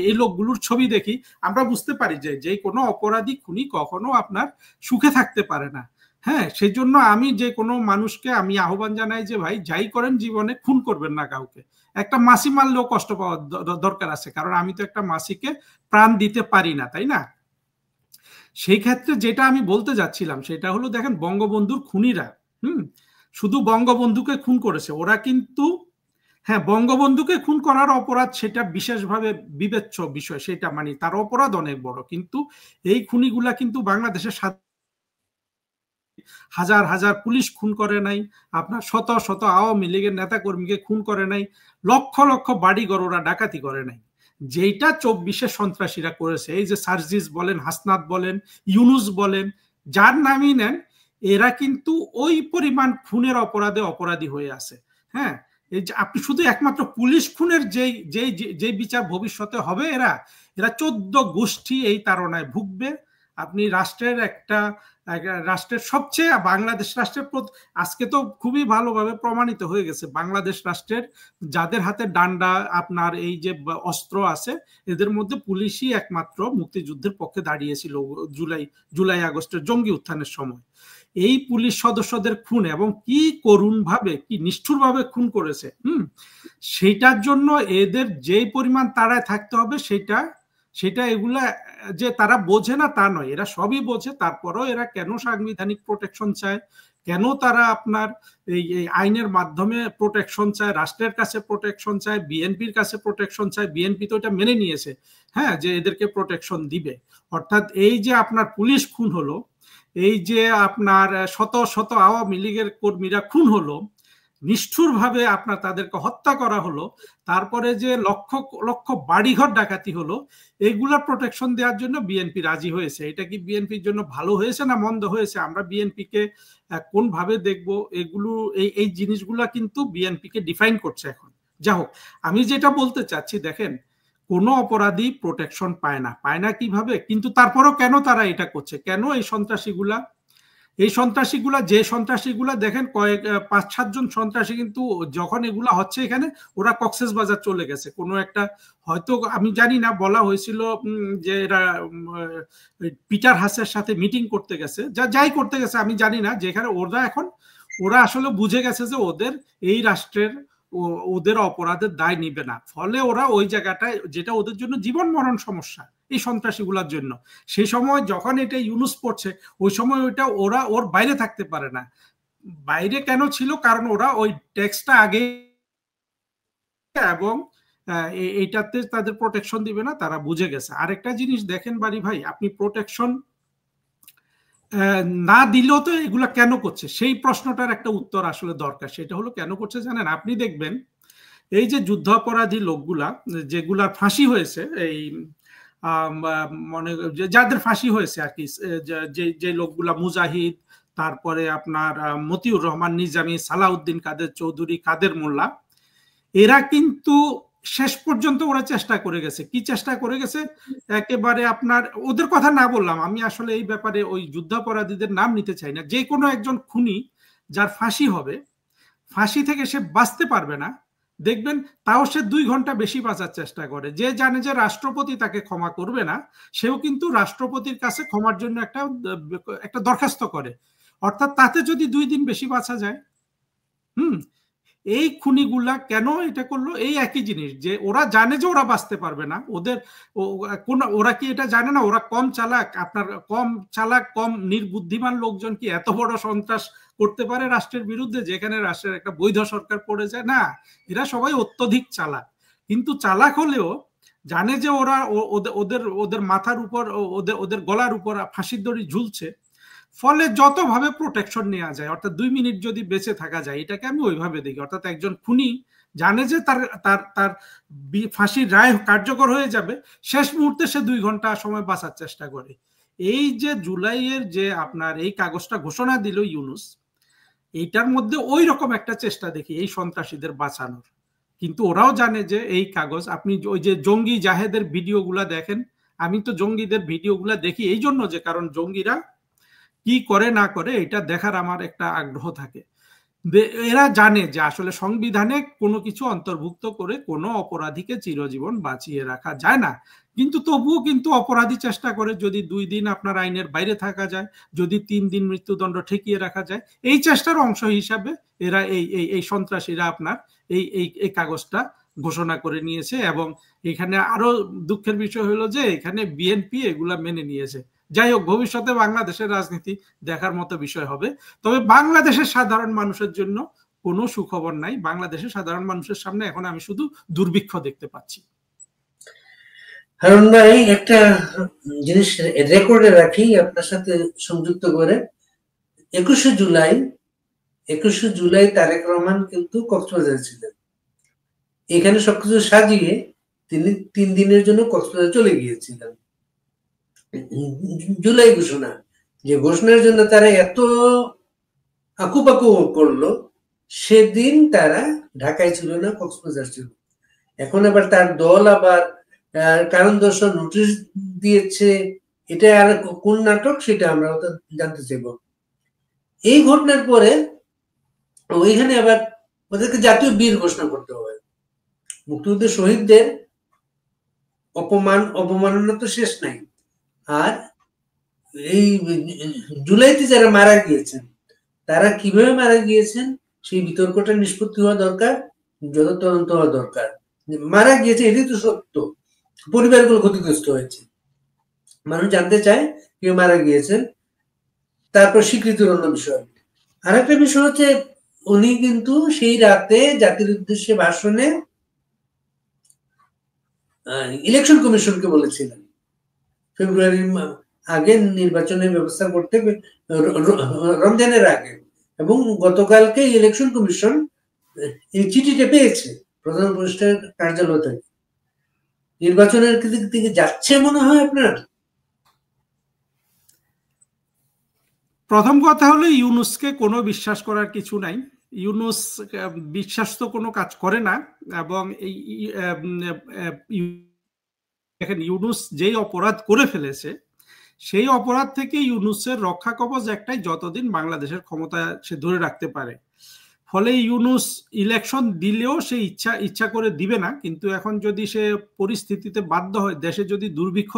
এই লোকগুলোর ছবি দেখি, আমরা বুঝতে পারি যে কোনো অপরাধী খুনি কখনো আপনার সুখে থাকতে পারে না। হ্যাঁ, সেই জন্য আমি যে কোনো মানুষকে আমি আহ্বান জানাই যে ভাই যাই করেন জীবনে খুন করবেন না কাউকে। একটা মাসি মারলেও কষ্ট পাওয়ার দরকার আছে, কারণ আমি তো একটা মাসিকে প্রাণ দিতে পারি না, তাই না? সেই ক্ষেত্রে যেটা আমি বলতে যাচ্ছিলাম সেটা হলো, দেখেন বঙ্গবন্ধুর খুনিরা শুধু বঙ্গবন্ধুকে খুন করেছে, ওরা কিন্তু, হ্যাঁ, বঙ্গবন্ধুকে খুন করার অপরাধ সেটা বিশেষভাবে বিবেচ্য বিষয়, সেটা মানে তার অপরাধ অনেক বড়, কিন্তু এই খুনিগুলা কিন্তু বাংলাদেশের হাজার হাজার পুলিশ খুন করে নাই, আপনার শত শত আওয়ামী লীগের নেতা কর্মীকে খুন করে নাই, লক্ষ লক্ষ বাড়িঘর ওরা ডাকাতি করে নাই। যেটা 24-এ সন্ত্রাসীরা করেছে, এই যে সার্জিস বলেন, হাসনাত বলেন, ইউনুস বলেন, যার নামই নেন, এরা কিন্তু ওই পরিমাণ খুনের অপরাধে অপরাধী হয়ে আছে। হ্যাঁ, এই যে আপনি শুধু একমাত্র পুলিশ খুনের যেই বিচার ভবিষ্যতে হবে, এরা 14 গোষ্ঠী এই তাড়নায় ভুগবে। আপনি রাষ্ট্রের সবচেয়ে, বাংলাদেশ রাষ্ট্রের আজকে তো খুবই ভালোভাবে প্রমাণিত হয়ে গেছে, বাংলাদেশ রাষ্ট্রের যাদের হাতে ডান্ডা, আপনার এই যে অস্ত্র আছে, এদের মধ্যে পুলিশই একমাত্র মুক্তিযুদ্ধের পক্ষে দাঁড়িয়েছিল জুলাই আগস্টের জঙ্গি উত্থানের সময়। এই পুলিশ সদস্যদের খুন, এবং কি করুণ ভাবে, কি নিষ্ঠুর ভাবে খুন করেছে, সেইটার জন্য এদের যে পরিমাণ তাড়ায় থাকতে হবে, সেটা এগুলা যে তারা বোঝে না তা নয়, এরা সবই বোঝে। তারপরেও এরা কেন সাংবিধানিক প্রোটেকশন চায়, কেন তারা আপনার এই আইনের মাধ্যমে প্রোটেকশন চায়, রাষ্ট্রের কাছে প্রোটেকশন চায়, বিএনপির কাছে প্রোটেকশন চায়, বিএনপি তো এটা মেনে নিয়েছে, হ্যাঁ, যে এদেরকে প্রোটেকশন দিবে। অর্থাৎ এই যে আপনার পুলিশ খুন হলো, এই যে আপনার শত শত আওয়ামী লীগের কর্মীরা খুন হলো, নিষ্ঠুরভাবে আপনার তাদেরকে হত্যা করা হলো, তারপরে যে লক্ষ লক্ষ বাড়িঘর ডাকাতি হলো, এগুলা প্রোটেকশন দেওয়ার জন্য বিএনপি রাজি হয়েছে। এটা কি বিএনপির জন্য ভালো হয়েছে না মন্দ হয়েছে, আমরা বিএনপিকে কোন ভাবে দেখবো, এগুলো এই জিনিসগুলা কিন্তু বিএনপিকে ডিফাইন করছে এখন। যা হোক, আমি যেটা বলতে চাচ্ছি, দেখেন কোনো অপরাধী প্রোটেকশন পায় না কিভাবে, কিন্তু তারপরও কেন তারা এটা করছে, কেন এই সন্ত্রাসীগুলা দেখেন, 5-7 জন সন্ত্রাসী কিন্তু যখন এগুলা হচ্ছে এখানে, ওরা কক্সবাজার চলে গেছে কোনো একটা, হয়তো আমি জানি না, বলা হয়েছিল যে এরা পিটার হাসের সাথে মিটিং করতে গেছে, যাই করতে গেছে আমি জানি না, যেখানে ওরা আসলে বুঝে গেছে যে ওদের এই রাষ্ট্রের ওদের অপরাধের দায় নিবে না, ফলে ওরা ওই জায়গাটায়, যেটা ওদের জন্য জীবন মরণ সমস্যা এই সন্ত্রাসীগুলোর জন্য, সেই সময় যখন এটা ইউনুস পড়ছে, ওই সময় ওরা ওর বাইরে থাকতে পারে না। বাইরে কেন ছিল, কারণ ওরা ওই ট্যাক্সটা আগে, এবং এইটাতে তাদের প্রোটেকশন দিবে না, তারা বুঝে গেছে। আরেকটা জিনিস দেখেন বাড়ি ভাই, আপনি প্রোটেকশন না দিলেও তো এগুলা কেন করছে, সেই প্রশ্নটার একটা উত্তর আসলে দরকার। সেটা হলো কেন করছে জানেন, আপনি দেখবেন এই যে যুদ্ধাপরাধী লোকগুলা যেগুলার ফাঁসি হয়েছে, এই মনে যাদের ফাঁসি হয়েছে আর কি, যে লোকগুলা মুজাহিদ, তারপরে আপনার মতিউর রহমান নিজামী, সালাউদ্দিন কাদের চৌধুরী, কাদের মোল্লা, এরা কিন্তু শেষ পর্যন্ত ওরা চেষ্টা করে গেছে। কি চেষ্টা করে গেছে, একেবারে আপনার ওদের কথা না বললাম, আমি আসলে এই ব্যাপারে ওই যুদ্ধাপরাধীদের নাম নিতে চাই না, যে কোনো একজন খুনি যার ফাঁসি হবে, ফাঁসি থেকে সে বাঁচতে পারবে না, দেখবেন তাও সে 2 ঘন্টা বেশি বাঁচার চেষ্টা করে, যে জানে যে রাষ্ট্রপতি তাকে ক্ষমা করবে না, সেও কিন্তু রাষ্ট্রপতির কাছে ক্ষমার জন্য একটা দরখাস্ত করে, অর্থাৎ তাতে যদি 2 দিন বেশি বাঁচা যায়। এই খুনিগুলা কেন এটা করলো, এই একই জিনিস, যে ওরা জানে যে ওরা বাঁচতে পারবে না, ওরা কি এটা জানে না ওরা কম চালাক, কম নির্বুদ্ধিমান লোকজন কি এত বড় সন্ত্রাস করতে পারে রাষ্ট্রের বিরুদ্ধে, যেখানে রাষ্ট্রের একটা বৈধ সরকার পড়ে যায়? না, এরা সবাই অত্যধিক চালাক, কিন্তু চালাক হলেও জানে যে ওরা ওদের মাথার উপর, ওদের গলার উপর ফাঁসির দড়ি ঝুলছে, ফলে যতভাবে প্রোটেকশন নেওয়া যায়, অর্থাৎ 2 মিনিট যদি বেঁচে থাকা যায়, এটাকে আমি ওইভাবে দেখি। অর্থাৎ একজন খুনি জানে যে তার ফাঁসির রায় কার্যকর হয়ে যাবে, শেষ মুহূর্তে সে 2 ঘন্টা সময় বাঁচার চেষ্টা করে। এই যে জুলাইয়ের যে আপনার এই কাগজটা ঘোষণা দিল ইউনূস, এইটার মধ্যে ওই রকম একটা চেষ্টা দেখি এই সন্ত্রাসীদের বাঁচানোর। কিন্তু ওরাও জানে যে এই কাগজ, আপনি ওই যে জঙ্গি জাহেদের ভিডিওগুলা দেখেন, আমি তো জঙ্গিদের ভিডিওগুলা দেখি এই জন্য যে কারণ জঙ্গিরা কি করে না করে এটা দেখার আমার একটা আগ্রহ থাকে। এরা জানে যে আসলে সংবিধানে কোনো কিছু অন্তর্ভুক্ত করে কোনো অপরাধীকে চিরজীবন বাঁচিয়ে রাখা যায় না, কিন্তু তবুও কিন্তু অপরাধী চেষ্টা করে যদি 2 দিন আপনার আইনের বাইরে থাকা যায়, যদি 3 দিন মৃত্যুদণ্ড ঠেকিয়ে রাখা যায়, এই চেষ্টার অংশ হিসাবে এরা এই সন্ত্রাসীরা আপনার এই কাগজটা ঘোষণা করে নিয়েছে। এবং এখানে আরো দুঃখের বিষয় হলো যে এখানে বিএনপি এগুলা মেনে নিয়েছে। যাই হোক, ভবিষ্যতে বাংলাদেশের রাজনীতি দেখার মতো বিষয় হবে। তবে বাংলাদেশের সাধারণ মানুষের জন্য কোনো সুখবর নাই। বাংলাদেশের সাধারণ মানুষের সামনে এখন আমি শুধু দুর্ভিক্ষ দেখতে পাচ্ছি। হারুন ভাই, একটা জিনিস রেকর্ডে রাখি আপনার সাথে সংযুক্ত করে। 21শে জুলাই তারেক রহমান কিন্তু কক্সবাজারে ছিলেন। এখানে সবকিছু সাজিয়ে তিনি 3 দিনের জন্য কক্সবাজার চলে গিয়েছিলেন। জুলাই ঘোষণা, যে ঘোষণার জন্য তারা এত আকুপাকু করলো, সেদিন তারা ঢাকায় ছিল না, কক্সবাজার ছিল। এখন আবার তার দল আবার কারণ দর্শন নোটিশ দিয়েছে, এটা আর কোন নাটক সেটা আমরা জানতে চাইব। এই ঘটনার পরে ওইখানে আবার ওদেরকে জাতীয় বীর ঘোষণা করতে হবে। মুক্তিযুদ্ধের শহীদদের অপমাননা তো শেষ নাই। আর এই জুলাইতে যারা মারা গিয়েছেন, তারা কিভাবে মারা গিয়েছেন সেই বিতর্কটা নিষ্পত্তি হওয়া দরকার, যত তদন্ত হওয়া দরকার। মারা গিয়েছে এটাই তো সত্য, পরিবারগুলো ক্ষতিগ্রস্ত হয়েছে, মানুষ জানতে চায় কেউ মারা গিয়েছেন। তারপর স্বীকৃতির অন্য বিষয়। আর একটা বিষয় হচ্ছে, উনি কিন্তু সেই রাতে জাতির উদ্দেশ্যে ভাষণে ইলেকশন কমিশনকে বলেছিলেন ফেব্রুয়ারির আগে নির্বাচনের ব্যবস্থা করতে, রমজানের আগে। এবং গতকালকে ইলেকশন কমিশন এই চিঠিটা পেয়েছে প্রধান উপদেষ্টার কার্যালয় থেকে। নির্বাচনের দিকে যাচ্ছে মনে হয় আপনার? প্রথম কথা হলো ইউনূসকে কোনো বিশ্বাস করার কিছু নাই। ইউনূস বিশ্বাস তো কোনো কাজ করে না। এবং দেখেন, ইউনূস যেই অপরাধ করে ফেলেছে, সেই অপরাধ থেকে ইউনূসের রক্ষা কবচ একটাই, যতদিন বাংলাদেশের ক্ষমতা সে ধরে রাখতে পারে। ফলে ইউনূস ইলেকশন দিলেও সে ইচ্ছা করে দিবে না। কিন্তু এখন যদি সে পরিস্থিতিতে বাধ্য হয়, দেশে যদি দুর্ভিক্ষ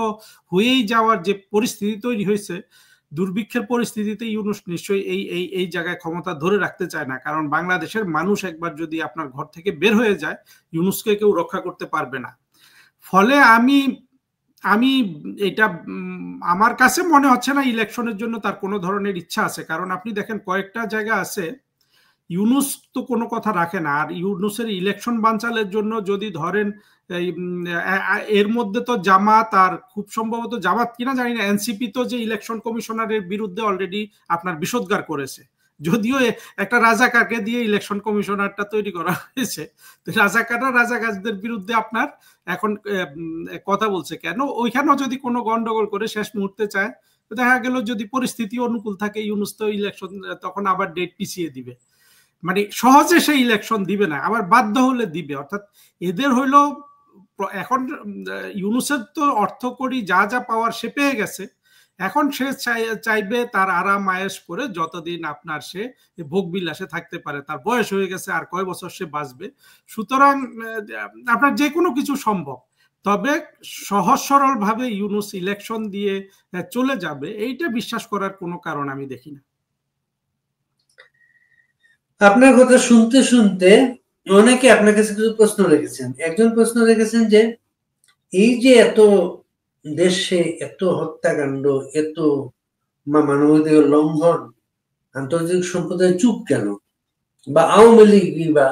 হয়েই যাওয়ার যে পরিস্থিতি তৈরি হয়েছে, দুর্ভিক্ষের পরিস্থিতিতে ইউনূস নিশ্চয়ই এই জায়গায় ক্ষমতা ধরে রাখতে চায় না। কারণ বাংলাদেশের মানুষ একবার যদি আপনার ঘর থেকে বের হয়ে যায়, ইউনূসকে কেউ রক্ষা করতে পারবে না। ফলে আমি এটা আমার কাছে মনে হচ্ছে না ইলেকশনের জন্য তার কোনো ধরনের ইচ্ছা আছে। কারণ আপনি দেখেন, কয়েকটা জায়গা আছে ইউনূস তো কোনো কথা রাখে না। আর ইউনূসের ইলেকশন বানচালের জন্য যদি ধরেন, এর মধ্যে তো জামাত, আর খুব সম্ভবত জামাত কিনা জানি না, এনসিপি তো যে ইলেকশন কমিশনারের বিরুদ্ধে অলরেডি আপনার বিষোদ্গার করেছে। যদিও একটা রাজাকারকে দিয়ে ইলেকশন কমিশনারটা তৈরি করা হয়েছে, তো রাজাকারদের বিরুদ্ধে আপনার এখন কথা বলছে কেন? ওইখানেও যদি কোনো গন্ডগোল করে শেষ মুহূর্তে চায়, দেখা গেল যদি পরিস্থিতি অনুকূল থাকে, ইউনূস তো ইলেকশন তখন আবার ডেট পিছিয়ে দিবে। মানে সহজে সেই ইলেকশন দিবে না, আবার বাধ্য হলে দিবে। অর্থাৎ এদের হইল এখন ইউনূসের তো অর্থ করি যা পাওয়ার সে পেয়ে গেছে। এখন সে চাইবে তার আরাম আয়েশ করে যতদিন আপনার সে ভোগ বিলাসে থাকতে পারে। তার বয়স হয়ে গেছে, আর কয় বছর সে বাঁচবে। সুতরাং আপনার যে কোনো কিছু সম্ভব। তবে সহজ সরল ভাবে ইউনূস ইলেকশন দিয়ে চলে যাবে, এইটা বিশ্বাস করার কোনো কারণ আমি দেখি না। আপনার কথা শুনতে শুনতে অনেকে আপনার কাছে কিছু প্রশ্ন রেখেছেন। একজন প্রশ্ন রেখেছেন যে এই যে এত দেশে এত হত্যাকাণ্ড, এত মানবাধিকার লঙ্ঘন, আন্তর্জাতিক সম্প্রদায় চুপ কেন? বা আওয়ামী লীগ বা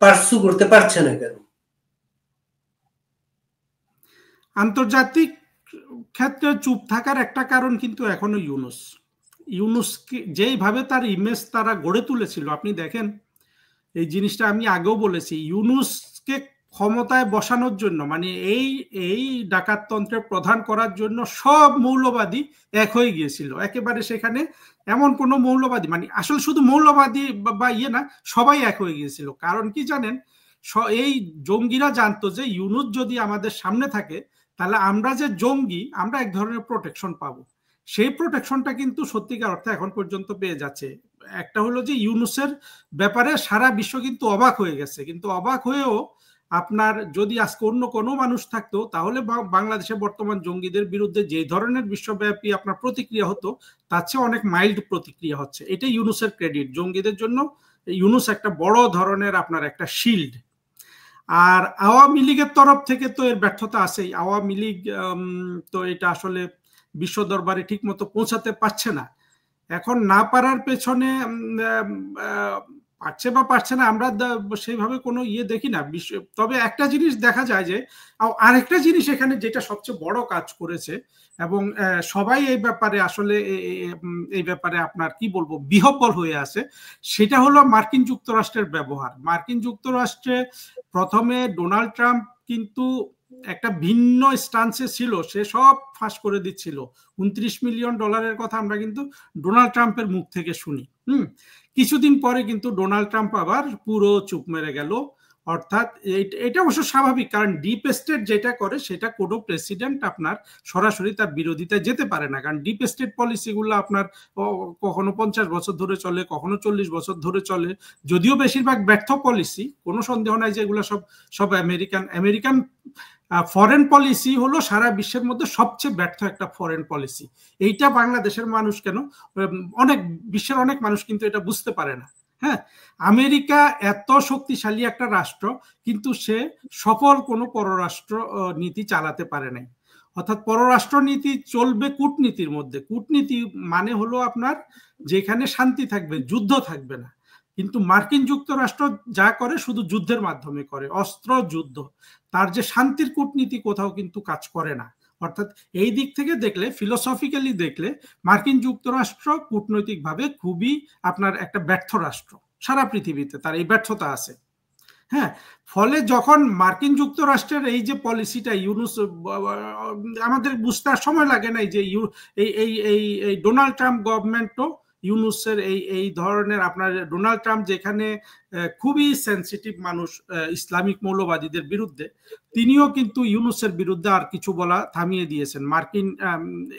পার্সু করতে পারছে না কেন? আন্তর্জাতিক ক্ষেত্রে চুপ থাকার একটা কারণ কিন্তু এখনো ইউনূস যেইভাবে তার ইমেজ তারা গড়ে তুলেছিল, আপনি দেখেন এই জিনিসটা আমি আগেও বলেছি, ইউনূসকে ক্ষমতায় বসানোর জন্য, মানে এই এই ডাকাততন্ত্রের প্রধান করার জন্য সব মৌলবাদী এক হয়ে গিয়েছিল একেবারে। সেখানে এমন কোনো মৌলবাদী, মানে আসলে শুধু মৌলবাদী বা ইয়ে না, সবাই এক হয়ে গিয়েছিল। কারণ কি জানেন, এই জঙ্গিরা জানতো যে ইউনূস যদি আমাদের সামনে থাকে তাহলে আমরা যে জঙ্গি, আমরা এক ধরনের প্রোটেকশন পাবো। সেই প্রোটেকশনটা কিন্তু সত্যিকার অর্থে এখন পর্যন্ত পেয়ে যাচ্ছে। একটা হলো যে ইউনূসের ব্যাপারে সারা বিশ্ব কিন্তু অবাক হয়ে গেছে, কিন্তু অবাক হয়েও আপনার যদি আজকে অন্য কোনো মানুষ থাকতো তাহলে বাংলাদেশে বর্তমান জঙ্গিদের বিরুদ্ধে যে ধরনের বিশ্বব্যাপী আপনার প্রতিক্রিয়া হতো তার চেয়ে অনেক মাইল্ড প্রতিক্রিয়া হচ্ছে। এটা ইউনূসের ক্রেডিট। জঙ্গিদের জন্য ইউনূস একটা বড় ধরনের আপনার একটা শিল্ড। আর আওয়ামী লীগের তরফ থেকে তো এর ব্যর্থতা আছেই। আওয়ামী লীগ তো এটা আসলে বিশ্ব দরবারে ঠিক মতো পৌঁছাতে পারছে না। এখন না পারার পেছনে পারছে বা পারছে না আমরা সেইভাবে কোনো ইয়ে দেখি না। তবে একটা জিনিস দেখা যায় যে আরেকটা জিনিস এখানে যেটা সবচেয়ে বড় কাজ করেছে, এবং সবাই এই ব্যাপারে আসলে এই ব্যাপারে আপনার কি বলবো বিহ্বল হয়ে আছে, সেটা হলো মার্কিন যুক্তরাষ্ট্রের ব্যবহার। মার্কিন যুক্তরাষ্ট্রে প্রথমে ডোনাল্ড ট্রাম্প কিন্তু একটা ভিন্ন স্টান্সে ছিল, সে সব ফাঁস করে দিচ্ছিল। $29 মিলিয়ন কথা আমরা কিন্তু ডোনাল্ড ট্রাম্পের মুখ থেকে শুনি। কিছুদিন পরে কিন্তু ডোনাল্ড ট্রাম্প আবার পুরো চুপ মেরে গেল। অর্থাৎ এটা অবশ্য স্বাভাবিক, কারণ ডিপ স্টেট যেটা করে সেটা কোনো প্রেসিডেন্ট আপনার সরাসরি তার বিরোধিতায় যেতে পারে না। কারণ ডিপ স্টেট পলিসিগুলো আপনার কখনো 50 বছর ধরে চলে, কখনো 40 বছর ধরে চলে, যদিও বেশিরভাগ ব্যর্থ পলিসি, কোনো সন্দেহ নাই যে এগুলো সব আমেরিকান ফরেন পলিসি হলো সারা বিশ্বের মধ্যে সবচেয়ে ব্যর্থ একটা ফরেন পলিসি। এইটা বাংলাদেশের মানুষ কেন, বিশ্বের অনেক মানুষ কিন্তু এটা বুঝতে পারে না। হ্যাঁ, আমেরিকা এত শক্তিশালী একটা রাষ্ট্র, কিন্তু সে সফল কোনো পররাষ্ট্র নীতি চালাতে পারে নাই। অর্থাৎ পররাষ্ট্র নীতি চলবে কূটনীতির মধ্যে। কূটনীতি মানে হলো আপনার যেখানে শান্তি থাকবে, যুদ্ধ থাকবে না। কিন্তু মার্কিন যুক্তরাষ্ট্র যা করে শুধু যুদ্ধের মাধ্যমে করে, অস্ত্র যুদ্ধ। তার যে শান্তির কূটনীতি কোথাও কিন্তু কাজ করে না। অর্থাৎ এই দিক থেকে দেখলে, ফিলোসফিক্যালি দেখলে, মার্কিন যুক্তরাষ্ট্র কূটনৈতিকভাবে খুবই আপনার একটা ব্যর্থ রাষ্ট্র। সারা পৃথিবীতে তার এই ব্যর্থতা আছে। হ্যাঁ, ফলে যখন মার্কিন যুক্তরাষ্ট্রের এই যে পলিসিটা ইউনূস, আমাদের বুঝতে সময় লাগে না যে এই ডোনাল্ড ট্রাম্প গভর্নমেন্টও ইউনূসের এই ধরনের আপনার, ডোনাল্ড ট্রাম্প যেখানে খুবই সেন্সিটিভ মানুষ ইসলামিক মৌলবাদীদের বিরুদ্ধে, তিনিও কিন্তু ইউনূসের বিরুদ্ধে আর কিছু বলা থামিয়ে দিয়েছেন। মার্কিন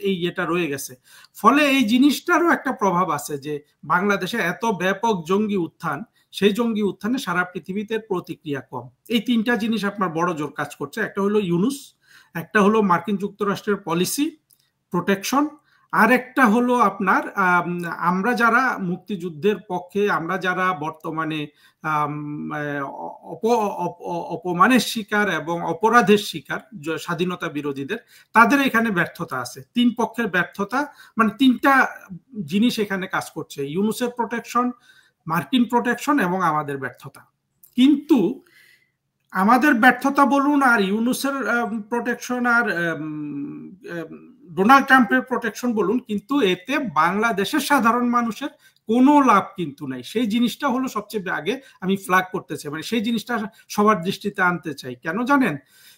এই এটা রয়ে গেছে। ফলে এই জিনিসটারও একটা প্রভাব আছে যে বাংলাদেশে এত ব্যাপক জঙ্গি উত্থান, সেই জঙ্গি উত্থানে সারা পৃথিবীতে প্রতিক্রিয়া কম। এই তিনটা জিনিস আপনার বড় জোর কাজ করছে। একটা হলো ইউনূস, একটা হলো মার্কিন যুক্তরাষ্ট্রের পলিসি প্রোটেকশন, আর একটা হলো আপনার আমরা যারা মুক্তিযুদ্ধের পক্ষে, আমরা যারা বর্তমানে অপমানের শিকার এবং অপরাধের শিকার স্বাধীনতা বিরোধীদের, তাদের এখানে ব্যর্থতা আছে। তিন পক্ষের ব্যর্থতা, মানে তিনটা জিনিস এখানে কাজ করছে: ইউনূসের প্রোটেকশন, মার্কিন প্রোটেকশন এবং আমাদের ব্যর্থতা। কিন্তু আমাদের ব্যর্থতা বলুন আর ইউনূসের প্রোটেকশন আর ডোনাল্ড ট্রাম্পের প্রোটেকশন বলুন, কিন্তু এতে বাংলাদেশের সাধারণ মানুষের কোনো লাভ কিন্তু নাই। সেই জিনিসটা হলো সবচেয়ে আগে আমি ফ্ল্যাগ করতে চাই, মানে সেই জিনিসটা সবার দৃষ্টিতে আনতে চাই। কেন জানেন,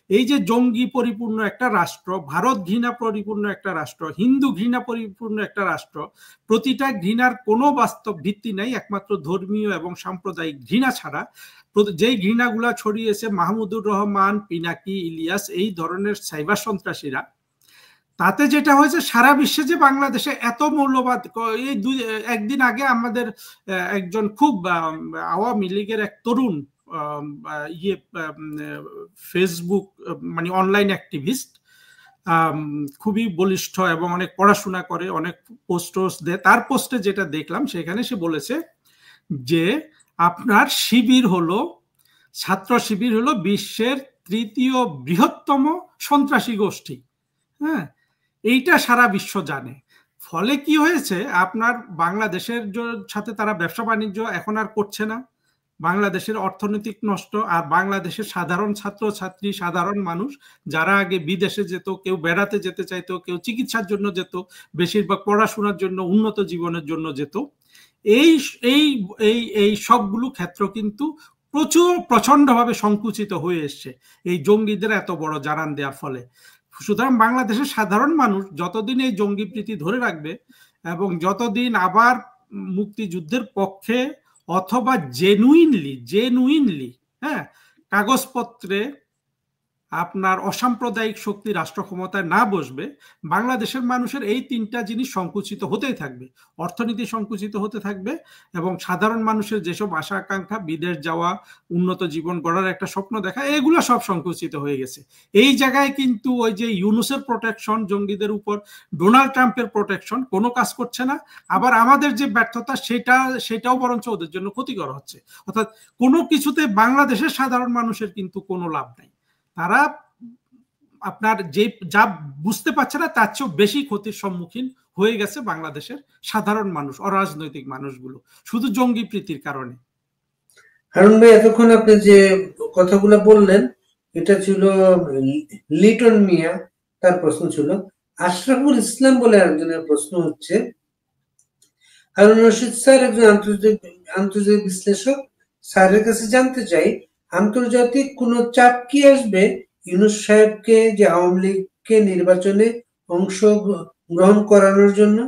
এই যে জঙ্গি পরিপূর্ণ একটা রাষ্ট্র, ভারত ঘৃণা পরিপূর্ণ একটা রাষ্ট্র, হিন্দু ঘৃণা পরিপূর্ণ একটা রাষ্ট্র, প্রতিটা ঘৃণার কোনো বাস্তব ভিত্তি নেই একমাত্র ধর্মীয় এবং সাম্প্রদায়িক ঘৃণা ছাড়া। যেই ঘৃণাগুলা ছড়িয়েছে মাহমুদুর রহমান, পিনাকি, ইলিয়াস, এই ধরনের সাইবার সন্ত্রাসীরা, তাতে যেটা হয়েছে সারা বিশ্বে যে বাংলাদেশে এত মৌলবাদ। এই একদিন আগে আমাদের একজন খুব আওয়ামী লীগের এক তরুণ ফেসবুক মানে অনলাইন অ্যাক্টিভিস্ট, খুবই বলিষ্ঠ এবং অনেক পড়াশোনা করে, অনেক পোস্ট দেয়। তার পোস্টে যেটা দেখলাম সেখানে সে বলেছে যে আপনার শিবির হলো, ছাত্র শিবির হলো বিশ্বের তৃতীয় বৃহত্তম সন্ত্রাসী গোষ্ঠী। হ্যাঁ, এইটা সারা বিশ্ব জানে। ফলে কি হয়েছে, আপনার বাংলাদেশের সাথে তারা ব্যবসা বাণিজ্য এখন আর করছে না, বাংলাদেশের অর্থনৈতিক নষ্ট। আর বাংলাদেশের সাধারণ ছাত্র ছাত্রী, সাধারণ মানুষ যারা আগে বিদেশে যেত, কেউ বেড়াতে যেতে চাইতো, কেউ চিকিৎসার জন্য যেত, বেশিরভাগ পড়াশোনার জন্য, উন্নত জীবনের জন্য যেত, এই এই এই এই সবগুলো ক্ষেত্র কিন্তু প্রচন্ডভাবে সংকুচিত হয়ে এসছে এই জঙ্গিদের এত বড় জারান দেওয়ার ফলে। সুতরাং বাংলাদেশের সাধারণ মানুষ যতদিন এই জঙ্গি প্রীতি ধরে রাখবে এবং যতদিন আবার মুক্তিযুদ্ধের পক্ষে অথবা জেনুইনলি হ্যাঁ কাগজপত্রে আপনার অসাম্প্রদায়িক শক্তি রাষ্ট্র ক্ষমতায় না বসবে, বাংলাদেশের মানুষের এই তিনটা জিনিস সংকুচিত হতেই থাকবে। অর্থনীতি সংকুচিত হতে থাকবে এবং সাধারণ মানুষের যেসব আশা আকাঙ্ক্ষা, বিদেশ যাওয়া, উন্নত জীবন গড়ার একটা স্বপ্ন দেখা, এগুলো সব সংকুচিত হয়ে গেছে। এই জায়গায় কিন্তু ওই যে ইউনূসের প্রোটেকশন জঙ্গিদের উপর, ডোনাল্ড ট্রাম্পের প্রোটেকশন কোনো কাজ করছে না। আবার আমাদের যে ব্যর্থতা সেটাও বরঞ্চ ওদের জন্য ক্ষতিকর হচ্ছে। অর্থাৎ কোনো কিছুতে বাংলাদেশের সাধারণ মানুষের কিন্তু কোনো লাভ নাই। তারা আপনার যা বুঝতে পারছে না তার চেয়েও বেশি ক্ষতির সম্মুখীন হয়ে গেছে বাংলাদেশের সাধারণ মানুষ, অরাজনৈতিক মানুষগুলো, শুধু জঙ্গি প্রীতির কারণে। হারুন ভাই, এতক্ষণ আপনি যে কথাগুলো বললেন এটা ছিল লিটন মিয়া, তার প্রশ্ন ছিল। আশরাফুল ইসলাম বলে একজনের প্রশ্ন হচ্ছে, হারুন রশিদ স্যার একজন আন্তর্জাতিক বিশ্লেষক, স্যারের কাছে জানতে চাই আন্তর্জাতিক কোন চাপ কি আসবে ইউনূস সাহেবকে যে আওয়ামী লীগকে নির্বাচনে অংশ গ্রহণ করানোর জন্য?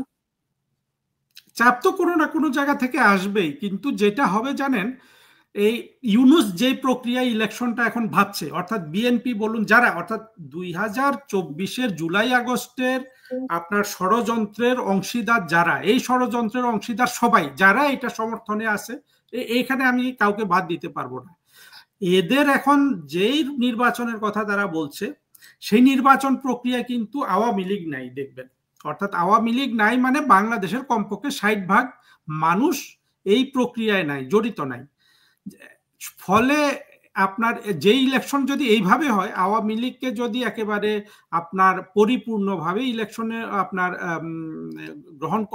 চাপ তো কোনো না কোনো জায়গা থেকে আসবেই, কিন্তু যেটা হবে জানেন, এই ইউনূস যে প্রক্রিয়া ইলেকশনটা এখন ভাবছে, অর্থাৎ বিএনপি বলুন যারা, অর্থাৎ 2024-এর জুলাই আগস্টের আপনার ষড়যন্ত্রের অংশীদার যারা, এই ষড়যন্ত্রের অংশীদার সবাই যারা এটা সমর্থনে আছে, এখানে আমি কাউকে বাদ দিতে পারবো না। এদের এখন যেই নির্বাচনের কথা তারা বলছে, সেই নির্বাচন প্রক্রিয়া কিন্তু আওয়ামী লীগ নাই, দেখবেন। অর্থাৎ আওয়ামী লীগ নাই মানে বাংলাদেশের কমপক্ষে 60% মানুষ এই প্রক্রিয়ায় নাই, জড়িত নাই। ফলে আপনার যে ইলেকশন যদি এইভাবে হয়, আওয়ামী লীগকে যদি একেবারে আপনার পরিপূর্ণভাবে ইলেকশনে আপনার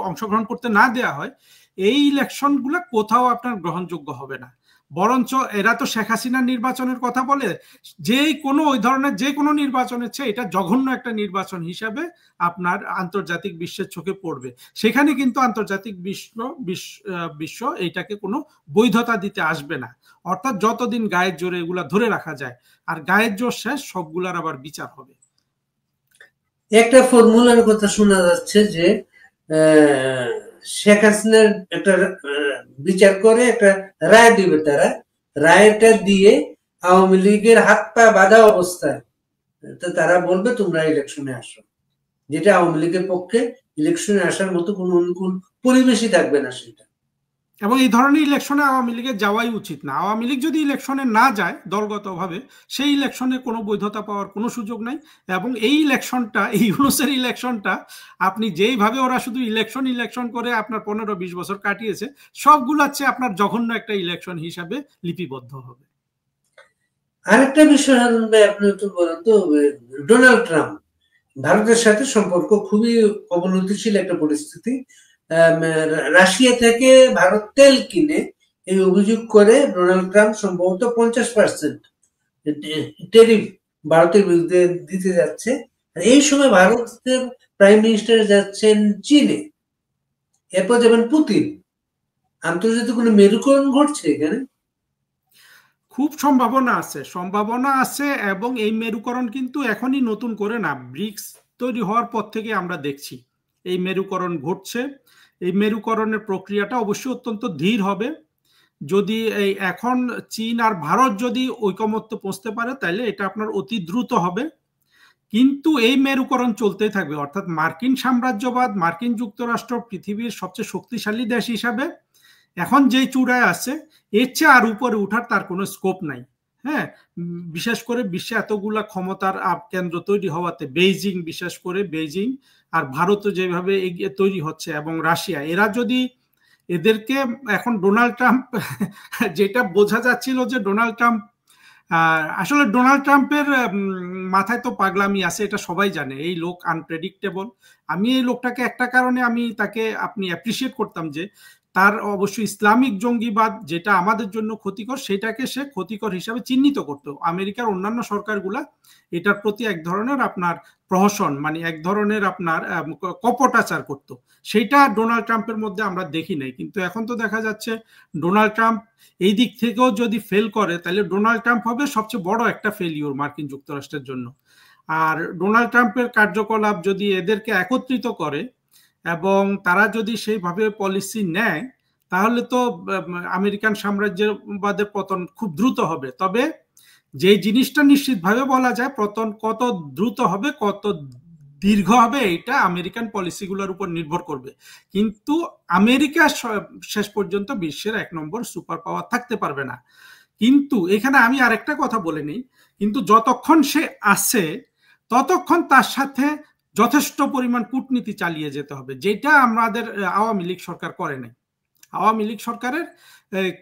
অংশগ্রহণ করতে না দেওয়া হয়, এই ইলেকশনগুলো কোথাও আপনার গ্রহণযোগ্য হবে না। বরঞ্চ এরা তো শেখ হাসিনার নির্বাচনের কথা বলে, যে কোনো ওই ধরনের যে কোনো নির্বাচনের চেয়ে এটা জঘন্য একটা নির্বাচন হিসাবে আপনার আন্তর্জাতিক বিশ্বের চোখে পড়বে। সেখানে কিন্তু আন্তর্জাতিক বিশ্ব এইটাকে কোনো বৈধতা দিতে আসবে না। অর্থাৎ যতদিন গায়ের জোরে এগুলা ধরে রাখা যায়, আর গায়ের জোর শেষ, সবগুলার আবার বিচার হবে। একটা ফর্মুলার কথা শোনা যাচ্ছে যে শেখ হাসিনার একটা বিচার করে একটা রায় দিবে, তারা রায়টা দিয়ে আওয়ামী লীগের হাত পা বাঁধা অবস্থায় তারা বলবে তোমরা ইলেকশনে আসো, যেটা আওয়ামী লীগের পক্ষে ইলেকশনে আসার মতো কোনো অনুকূল পরিবেশই থাকবে না সেটা। এবং এই ধরনের ইলেকশনে আওয়ামী লীগের যাওয়াই উচিত না। আওয়ামী লীগ যদি ইলেকশনে না যায় দলগতভাবে, সেই ইলেকশনে কোনো বৈধতা পাওয়ার কোনো সুযোগ নাই। এবং এই ইলেকশনটা, এই ইউনূসের ইলেকশনটা, আপনি যেইভাবে ওরা শুধু ইলেকশন করে আপনার 15-20 বছর কাটিয়েছে, সবগুলো হচ্ছে আপনার জঘন্য একটা ইলেকশন হিসাবে লিপিবদ্ধ হবে। আরেকটা বিষয় হারুন ভাই, আপনি একটু বলেন তো, ডোনাল্ড ট্রাম্প, ভারতের সাথে সম্পর্ক খুবই অবনতিশীল একটা পরিস্থিতি। রাশিয়া থেকে ভারত তেল কিনে এই অভিযোগ করে ডোনাল্ড ট্রাম্প সম্ভবত 50% ট্যারিফ ভারতের বিরুদ্ধে দিতে যাচ্ছে। এই সময় ভারতের প্রাইম মিনিস্টার যাচ্ছেন চীনে, এরপর যাবেন পুতিন। আন্তর্জাতিক কোনো মেরুকরণ ঘটছে এখানে? খুব সম্ভাবনা আছে এবং এই মেরুকরণ কিন্তু এখনই নতুন করে না, ব্রিক্স তৈরি হওয়ার পর থেকে আমরা দেখছি এই মেরুকরণ ঘটছে। এই মেরুকরণের প্রক্রিয়াটা অবশ্যই অত্যন্ত ধীর হবে। যদি এই এখন চীন আর ভারত যদি ঐকমত্য পৌঁছতে পারে, তাহলে এটা আপনার অতি দ্রুত হবে। কিন্তু এই মেরুকরণ চলতেই থাকবে। অর্থাৎ মার্কিন সাম্রাজ্যবাদ, মার্কিন যুক্তরাষ্ট্র পৃথিবীর সবচেয়ে শক্তিশালী দেশ হিসাবে এখন যে চূড়ায় আছে, এর চেয়ে আর উপরে উঠার তার কোনো স্কোপ নাই। হ্যাঁ, বিশেষ করে বিশ্বে এতগুলা ক্ষমতার কেন্দ্র তৈরি হওয়াতে, বেইজিং, বিশেষ করে বেইজিং আর ভারত যেভাবে এগিয়ে তৈরি হচ্ছে, এবং রাশিয়া, এরা যদি এদেরকে এখন ডোনাল্ড ট্রাম্প যেটা বোঝা যাচ্ছিল যে ডোনাল্ড ট্রাম্প, আসলে ডোনাল্ড ট্রাম্পের মাথায় তো পাগলামি আছে, এটা সবাই জানে। এই লোক আনপ্রেডিক্টেবল। আমি এই লোকটাকে একটা কারণে আমি তাকে আপনি অ্যাপ্রিসিয়েট করতাম, যে তার অবশ্যই ইসলামিক জঙ্গিবাদ যেটা আমাদের জন্য ক্ষতিকর সেটাকে সে ক্ষতিকর হিসাবে চিহ্নিত করতো। আমেরিকার অন্যান্য সরকারগুলা এটার প্রতি এক ধরনের আপনার প্রহসন, মানে এক ধরনের আপনার কপটাচার করতো। সেইটা ডোনাল্ড ট্রাম্পের মধ্যে আমরা দেখি নাই। কিন্তু এখন তো দেখা যাচ্ছে ডোনাল্ড ট্রাম্প এই দিক থেকেও যদি ফেল করে, তাহলে ডোনাল্ড ট্রাম্প হবে সবচেয়ে বড় একটা ফেলিওর মার্কিন যুক্তরাষ্ট্রের জন্য। আর ডোনাল্ড ট্রাম্পের কার্যকলাপ যদি এদেরকে একত্রিত করে এবং তারা যদি সেইভাবে পলিসি নেয়, তাহলে তো আমেরিকান সাম্রাজ্যবাদের পতন খুব দ্রুত হবে। তবে যে জিনিসটা নিশ্চিতভাবে বলা যায়, পতন কত দ্রুত হবে, কত দীর্ঘ হবে, এটা আমেরিকান পলিসিগুলোর উপর নির্ভর করবে। কিন্তু আমেরিকা শেষ পর্যন্ত বিশ্বের 1 নম্বর সুপার পাওয়ার থাকতে পারবে না। কিন্তু এখানে আমি আরেকটা কথা বলে নিই, কিন্তু যতক্ষণ সে আছে ততক্ষণ তার সাথে যথেষ্ট পরিমাণ কূটনীতি চালিয়ে যেতে হবে, যেটা আমাদের আওয়ামী লীগ সরকার করে নাই। আওয়ামী লীগ সরকারের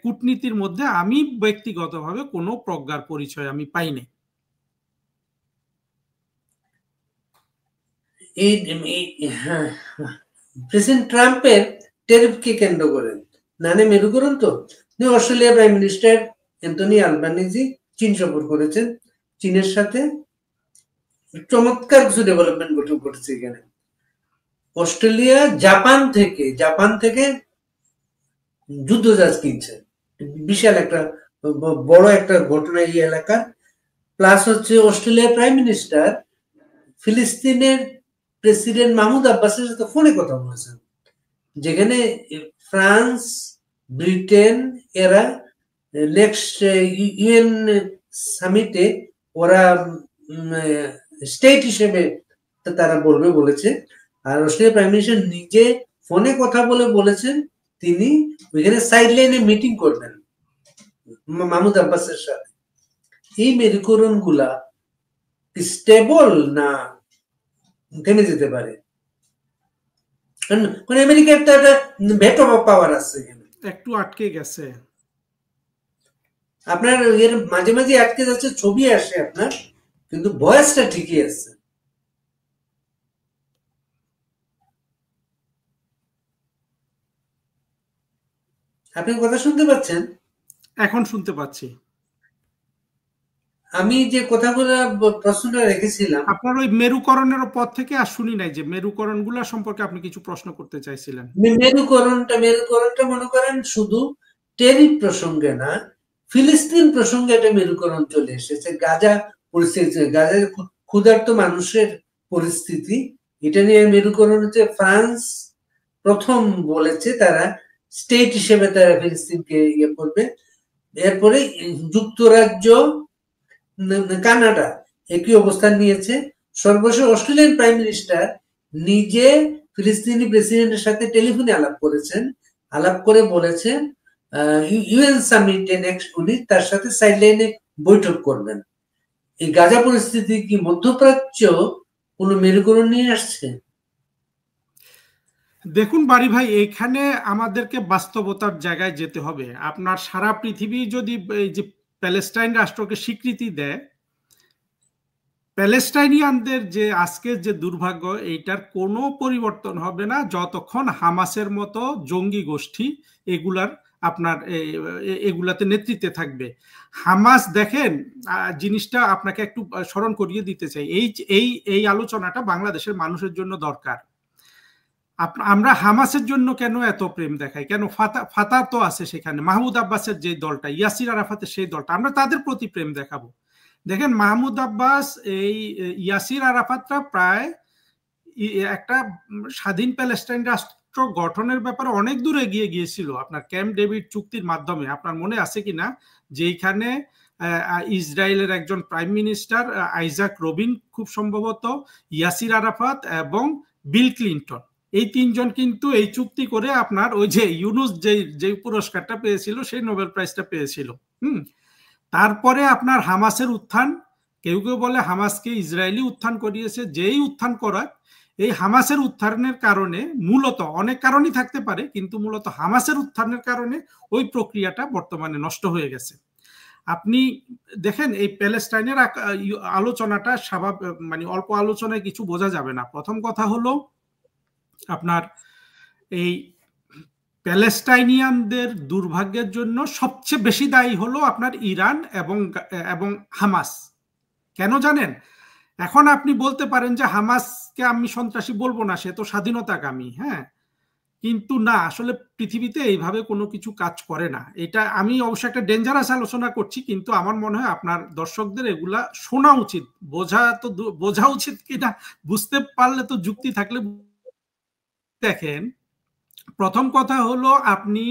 কূটনীতির মধ্যে আমি ব্যক্তিগতভাবে কোনো প্রজ্ঞার পরিচয় আমি পাইনি। প্রেসিডেন্ট ট্রাম্পের ট্যারিফকে কেন্দ্র করে নানে মেরুকরণ তো Australia prime minister Anthony Albanese চীন সফর করেছেন। চীনের সাথে চমৎকার কিছু ডেভেলপমেন্ট ঘটেছে এখানে। অস্ট্রেলিয়া জাপান থেকে যুদ্ধজাহাজ কিনছে, বিশাল একটা বড় একটা ঘটনা এই এলাকার। প্লাস হচ্ছে অস্ট্রেলিয়ার প্রাইম মিনিস্টার ফিলিস্তিনের প্রেসিডেন্ট মাহমুদ আব্বাসের সাথে ফোনে কথা বলেছেন, যেখানে ফ্রান্স, ব্রিটেন এরা নেক্সট ইউএন সামিটে ওরা স্টেট হিসেবে তারা বলবে বলেছে। আর অস্ট্রেলিয়ার প্রাইম মিনিস্টার নিজে ফোনে কথা বলে বলেছেন তিনি ওইখানে সাইড লাইনে মিটিং করবেন মাহমুদ আব্বাসের সাথে। এই মেরুকরণ গুলা স্টেবল না থেমে যেতে পারে? কারণ আমেরিকার তো একটা ভেটো পাওয়ার আছে, একটু আটকে গেছে। আপনার এর মাঝে মাঝে আটকে যাচ্ছে, ছবি আসে আপনার, কিন্তু ভয়েসটা ঠিকই আছে। আপনি কথা শুনতে পাচ্ছেন? এখন শুনতে পাচ্ছি। আমি যে কথাগুলো প্রশ্নটা রেখেছিলাম আপনার ওই মেরুকরণের পর থেকে আর শুনি নাই যে মেরুকরণ গুলা সম্পর্কে আপনি কিছু প্রশ্ন করতে চাইছিলেন। মেরুকরণটা মনে করেন শুধু টেরিফ প্রসঙ্গে না, ফিলিস্তিন প্রসঙ্গে একটা মেরুকরণ চলে এসেছে। গাজা পরিস্থিতি, গাজার ক্ষুধার্ত মানুষের পরিস্থিতি, এটা নিয়ে মেরুকরণ হচ্ছে। ফ্রান্স প্রথম বলেছে তারা স্টেট হিসেবে তারা ফিলিস্তিনকে ইয়ে করবে। এরপরে যুক্তরাজ্য, কানাডা একই অবস্থান নিয়েছে। সর্বশেষ অস্ট্রেলিয়ান প্রাইম মিনিস্টার নিজে ফিলিস্তিনি প্রেসিডেন্টের সাথে টেলিফোনে আলাপ করেছেন, আলাপ করে বলেছেন ইউএন সামিটে নেক্সট উইক উনি তার সাথে সাইডলাইনে বৈঠক করবেন। এই গাজা পরিস্থিতি কি মধ্যপ্রাচ্য কোন মেরুকরণ নিয়ে আসছে? দেখুন বাড়ি ভাই, এখানে আমাদেরকে বাস্তবতার জায়গায় যেতে হবে। আপনার সারা পৃথিবী যদি এই যে প্যালেস্টাইন রাষ্ট্রকে স্বীকৃতি দেয়, প্যালেস্টাইনিয়ানদের যে আজকের যে দুর্ভাগ্য, এইটার কোনো পরিবর্তন হবে না যতক্ষণ হামাসের মতো জঙ্গি গোষ্ঠী এগুলার আপনার এগুলাতে নেতৃত্বে থাকবে। হামাস দেখেন, জিনিসটা আপনাকে একটু স্মরণ করিয়ে দিতে চাই, এই আলোচনাটা বাংলাদেশের মানুষের জন্য দরকার। আমরা হামাসের জন্য কেন এত প্রেম দেখাই, কেন ফাতা তো আছে সেখানে, মাহমুদ আব্বাসের যে দলটা, ইয়াসির আরাফাতের সেই দলটা, আমরা তাদের প্রতি প্রেম দেখাবো। দেখেন মাহমুদ আব্বাস, এই ইয়াসির আরাফাতরা প্রায় একটা স্বাধীন প্যালেস্টাইন রাষ্ট্র গঠনের ব্যাপারে অনেক দূর এগিয়ে গিয়েছিল আপনার ক্যাম্প ডেভিড চুক্তির মাধ্যমে। আপনার মনে আছে কিনা, যেখানে ইসরায়েলের একজন প্রাইম মিনিস্টার আইজাক রবিন খুব সম্ভবত, ইয়াসির আরাফাত এবং বিল ক্লিন্টন, এই তিনজন কিন্তু এই চুক্তি করে আপনার ওই যে ইউনুস যে পুরস্কারটা পেয়েছিল সেই নোবেল প্রাইজটা পেয়েছিল। তারপরে আপনার হামাসের উত্থান, কেউ কেউ বলে হামাসকে ইসরায়েলি উত্থান করিয়েছে, যেই উত্থান করার, এই হামাসের উত্থানের কারণে, মূলত অনেক কারণই থাকতে পারে, কিন্তু মূলত হামাসের উত্থানের কারণে ওই প্রক্রিয়াটা বর্তমানে নষ্ট হয়ে গেছে। আপনি দেখেন এই প্যালেস্টাইনের আলোচনাটা স্বাভাবিক, মানে অল্প আলোচনায় কিছু বোঝা যাবে না। প্রথম কথা হলো আপনার এই প্যালেস্টাইনিয়ানদের দুর্ভাগ্যের জন্য সবচেয়ে বেশি দায়ী হলো আপনার ইরান এবং হামাস। কেন জানেন? এখন আপনি বলতে পারেন যে হামাসকে আমি সন্ত্রাসী বলবো না, সে তো স্বাধীনতাকামী, হ্যাঁ, কিন্তু না, আসলে পৃথিবীতে এইভাবে কোনো কিছু কাজ করে না। এটা আমি অবশ্য একটা ডেঞ্জারাস আলোচনা করছি, কিন্তু আমার মনে হয় আপনার দর্শকদের এগুলা শোনা উচিত, বোঝা উচিত কিনা বুঝতে পারলে তো যুক্তি থাকলে। দেখেন, প্রথম কথা হলো আপনি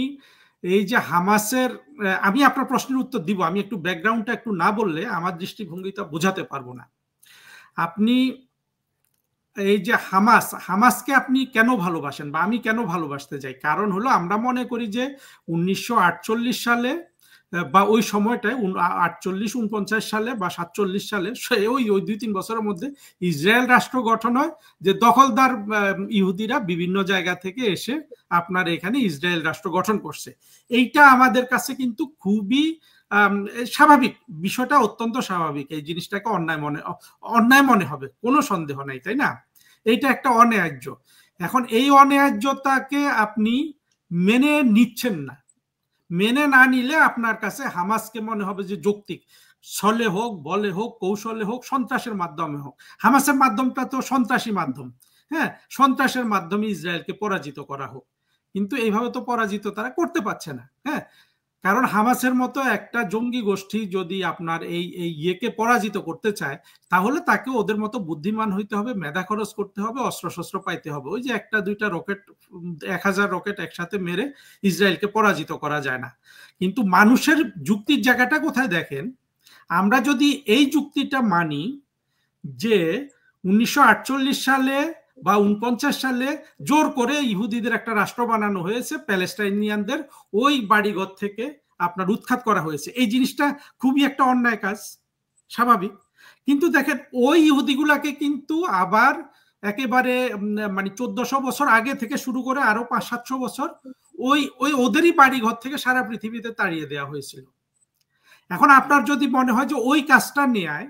এই যে হামাসের, আমি আপনার প্রশ্নের উত্তর দিব, আমি একটু ব্যাকগ্রাউন্ডটা একটু না বললে আমার দৃষ্টিভঙ্গিটা বোঝাতে পারবো না। আপনি এই যে হামাসকে আপনি কেন ভালোবাসেন বা আমি কেন ভালোবাসতে যাই, কারণ হলো আমরা মনে করি যে 1948 সালে বা ওই সময়টায় 48-49 সালে বা 47 সালে ওই 2-3 বছরের মধ্যে ইসরায়েল রাষ্ট্র গঠন হয়, যে দখলদার ইহুদিরা বিভিন্ন জায়গা থেকে এসে আপনার এখানে ইসরায়েল রাষ্ট্র গঠন করছে। এইটা আমাদের কাছে কিন্তু খুবই স্বাভাবিক, বিষয়টা অত্যন্ত স্বাভাবিক। এই জিনিসটাকে অন্যায় মনে হবে, কোনো সন্দেহ নাই, তাই না? এইটা একটা অন্যায্য। এখন এই অন্যায্যতাকে আপনি মেনে নিচ্ছেন না, মেনে না নিলে আপনার কাছে হামাসকে মনে হবে যে যৌক্তিক, ছলে হোক, বলে হোক, কৌশলে হোক, সন্ত্রাসের মাধ্যমে হোক। হামাসের মাধ্যমটা তো সন্ত্রাসী মাধ্যম, হ্যাঁ, সন্ত্রাসের মাধ্যমে ইসরায়েলকে পরাজিত করা হোক, কিন্তু এইভাবে তো পরাজিত তারা করতে পারছে না, হ্যাঁ। কারণ হামাসের মতো একটা জঙ্গি গোষ্ঠী যদি আপনার এই ইয়েকে পরাজিত করতে চায়, তাহলে তাকে ওদের মতো বুদ্ধিমান হইতে হবে, মেধা খরচ করতে হবে, অস্ত্র পাইতে হবে। ওই যে 1-2টা রকেট, 1000 রকেট একসাথে মেরে ইসরায়েলকে পরাজিত করা যায় না। কিন্তু মানুষের যুক্তির জায়গাটা কোথায় দেখেন, আমরা যদি এই যুক্তিটা মানি যে 1948 সালে বা 49 সালে জোর করে ইহুদিদের একটা রাষ্ট্র বানানো হয়েছে, প্যালেস্টাইনিয়ানদের ওই বাড়িঘর থেকে আপনার উৎখাত করা হয়েছে, এই জিনিসটা খুবই একটা অন্যায় কাজ, স্বাভাবিক। কিন্তু দেখেন, ওই ইহুদিগুলাকে কিন্তু আবার একেবারে মানে 1400 বছর আগে থেকে শুরু করে আরো 500-700 বছর ওই ওদেরই বাড়িঘর থেকে সারা পৃথিবীতে তাড়িয়ে দেওয়া হয়েছিল। এখন আপনার যদি মনে হয় যে ওই কাজটা নেয়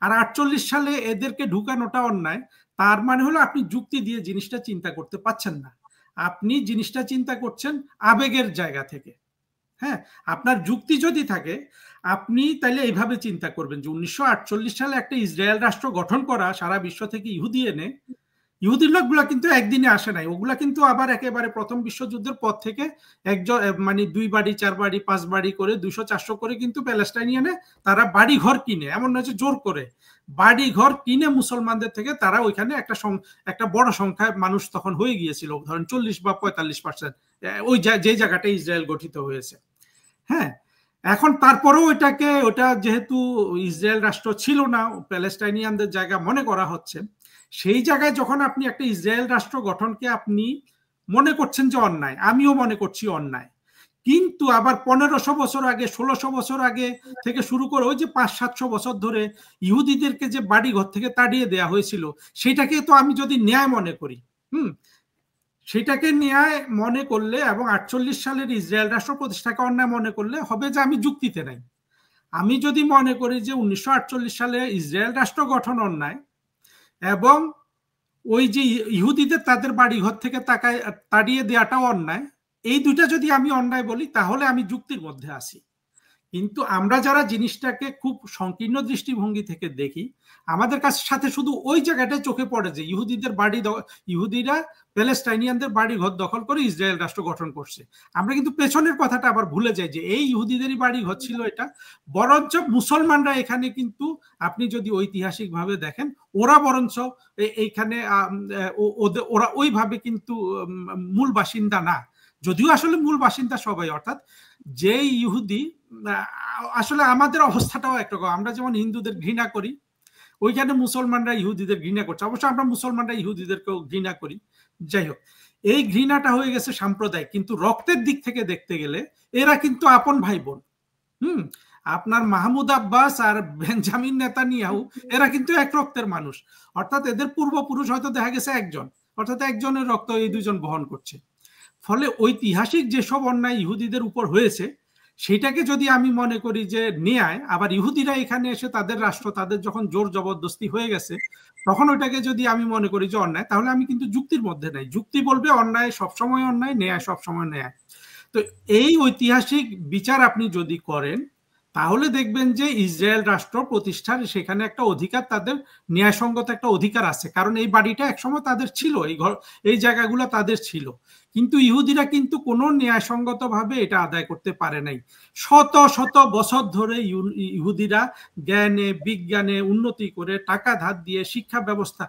আর 48 সালে এদেরকে ঢুকানোটা অন্যায়, তার মানে হলো আপনি যুক্তি দিয়ে জিনিসটা চিন্তা করতে পাচ্ছেন না, আপনি জিনিসটা চিন্তা করছেন আবেগের জায়গা থেকে। হ্যাঁ, আপনার যুক্তি যদি থাকে আপনি তাহলে এইভাবে চিন্তা করবেন যে 1948 সালে একটা ইসরায়েল রাষ্ট্র গঠন করা, সারা বিশ্ব থেকে ইহুদি এনে, ইহুদি লোকগুলা কিন্তু একদিনে আসে নাই, ওগুলা কিন্তু আবার একেবারে প্রথম বিশ্বযুদ্ধের পর থেকে একজন মানে 2 বাড়ি 4 বাড়ি 5 বাড়ি করে 200-400 করে কিন্তু প্যালেস্টাইনিয়ানে তারা বাড়ি ঘর কিনে, এমন নয় যে জোর করে, বাড়ি ঘর কিনে মুসলমানদের থেকে তারা ওইখানে একটা বড় সংখ্যায় মানুষ তখন হয়ে গিয়েছিল, ধরেন 40 বা 45% ওই যে জায়গাটা ইসরায়েল গঠিত হয়েছে। হ্যাঁ, এখন তারপরেও ওটা যেহেতু ইসরায়েল রাষ্ট্র ছিল না, প্যালেস্টাইনিয়ানদের জায়গা মনে করা হচ্ছে, সেই জায়গায় যখন আপনি একটা ইসরায়েল রাষ্ট্র গঠনকে আপনি মনে করছেন যে অন্যায়, আমিও মনে করছি অন্যায়, কিন্তু আবার 1500 বছর আগে, 1600 বছর আগে থেকে শুরু করে ওই যে 500-700 বছর ধরে ইহুদিদেরকে যে বাড়ি ঘর থেকে তাড়িয়ে দেওয়া হয়েছিল, সেটাকে তো আমি যদি ন্যায় মনে করি, সেটাকে ন্যায় মনে করলে এবং 48 সালের ইসরায়েল রাষ্ট্র প্রতিষ্ঠাকে অন্যায় মনে করলে হবে যে আমি যুক্তিতে নাই। আমি যদি মনে করি যে 1948 সালে ইসরায়েল রাষ্ট্র গঠন অন্যায় এবং ওই যে ইহুদিদের তাদের বাড়িঘর থেকে তাড়িয়ে দেওয়াটাও অন্যায়, এই দুইটা যদি আমি অন্যায় বলি তাহলে আমি যুক্তির মধ্যে আসি। কিন্তু আমরা যারা জিনিসটাকে খুব সংকীর্ণ দৃষ্টিভঙ্গি থেকে দেখি, আমাদের কাছে সাথে শুধু ওই জায়গাটায় চোখে পড়ে যে ইহুদিরা প্যালেস্টাইনিয়ানদের বাড়ি ঘর দখল করে ইসরায়েল রাষ্ট্র গঠন করছে। আমরা কিন্তু পেছনের কথাটা আবার ভুলে যাই যে এই ইহুদিদেরই বাড়ি ঘর ছিল এটা, বরঞ্চ মুসলমানরা এখানে কিন্তু আপনি যদি ঐতিহাসিকভাবে দেখেন, ওরা বরঞ্চ এইখানে ওরা ওইভাবে কিন্তু মূল বাসিন্দা না, যদিও আসলে মূল বাসিন্দা সবাই, অর্থাৎ যে ইহুদি, আসলে আমাদের অবস্থাটাও একরকম, আমরা যেমন হিন্দুদের ঘৃণা করি, ওইখানে মুসলমানরা ইহুদিদের ঘৃণা করছে, অবশ্য আমরা মুসলমানরা ইহুদিদেরকেও ঘৃণা করি। যাই হোক, এই ঘৃণাটা হয়ে গেছে সাম্প্রদায়িক, কিন্তু রক্তের দিক থেকে দেখতে গেলে এরা কিন্তু আপন ভাই বোন। আপনার মাহমুদ আব্বাস আর বেঞ্জামিন নেতানিয়াহু এরা কিন্তু এক রক্তের মানুষ, অর্থাৎ এদের পূর্বপুরুষ হয়তো দেখা গেছে একজন, অর্থাৎ একজনের রক্ত এই দুজন বহন করছে। ফলে ঐতিহাসিক যেসব অন্যায় ইহুদিদের উপর হয়েছে সেটাকে যদি আমি মনে করি যে ন্যায়, আবার ইহুদিরা এখানে এসে তাদের রাষ্ট্র, তাদের যখন জোর জবরদস্তি হয়ে গেছে, তখন ওইটাকে যদি আমি মনে করি যে অন্যায়, তাহলে আমি কিন্তু যুক্তির মধ্যে নাই। যুক্তি বলবে অন্যায় সবসময় অন্যায়, ন্যায় সবসময় ন্যায়। তো এই ঐতিহাসিক বিচার আপনি যদি করেন, তাহলে দেখবেন যে ইসরায়েল রাষ্ট্র প্রতিষ্ঠার সেখানে একটা অধিকার, তাদের ন্যায়সঙ্গত একটা অধিকার আছে। কারণ এই বাড়িটা একসময় তাদের ছিল, এই জায়গাগুলো তাদের ছিল। কিন্তু ইহুদিরা কিন্তু কোনো ন্যায়সঙ্গতভাবে এটা আদায় করতে পারে নাই। শত শত বছর ধরে ইহুদিরা জ্ঞানে বিজ্ঞানে উন্নতি করে, টাকা ধার দিয়ে, শিক্ষা ব্যবস্থা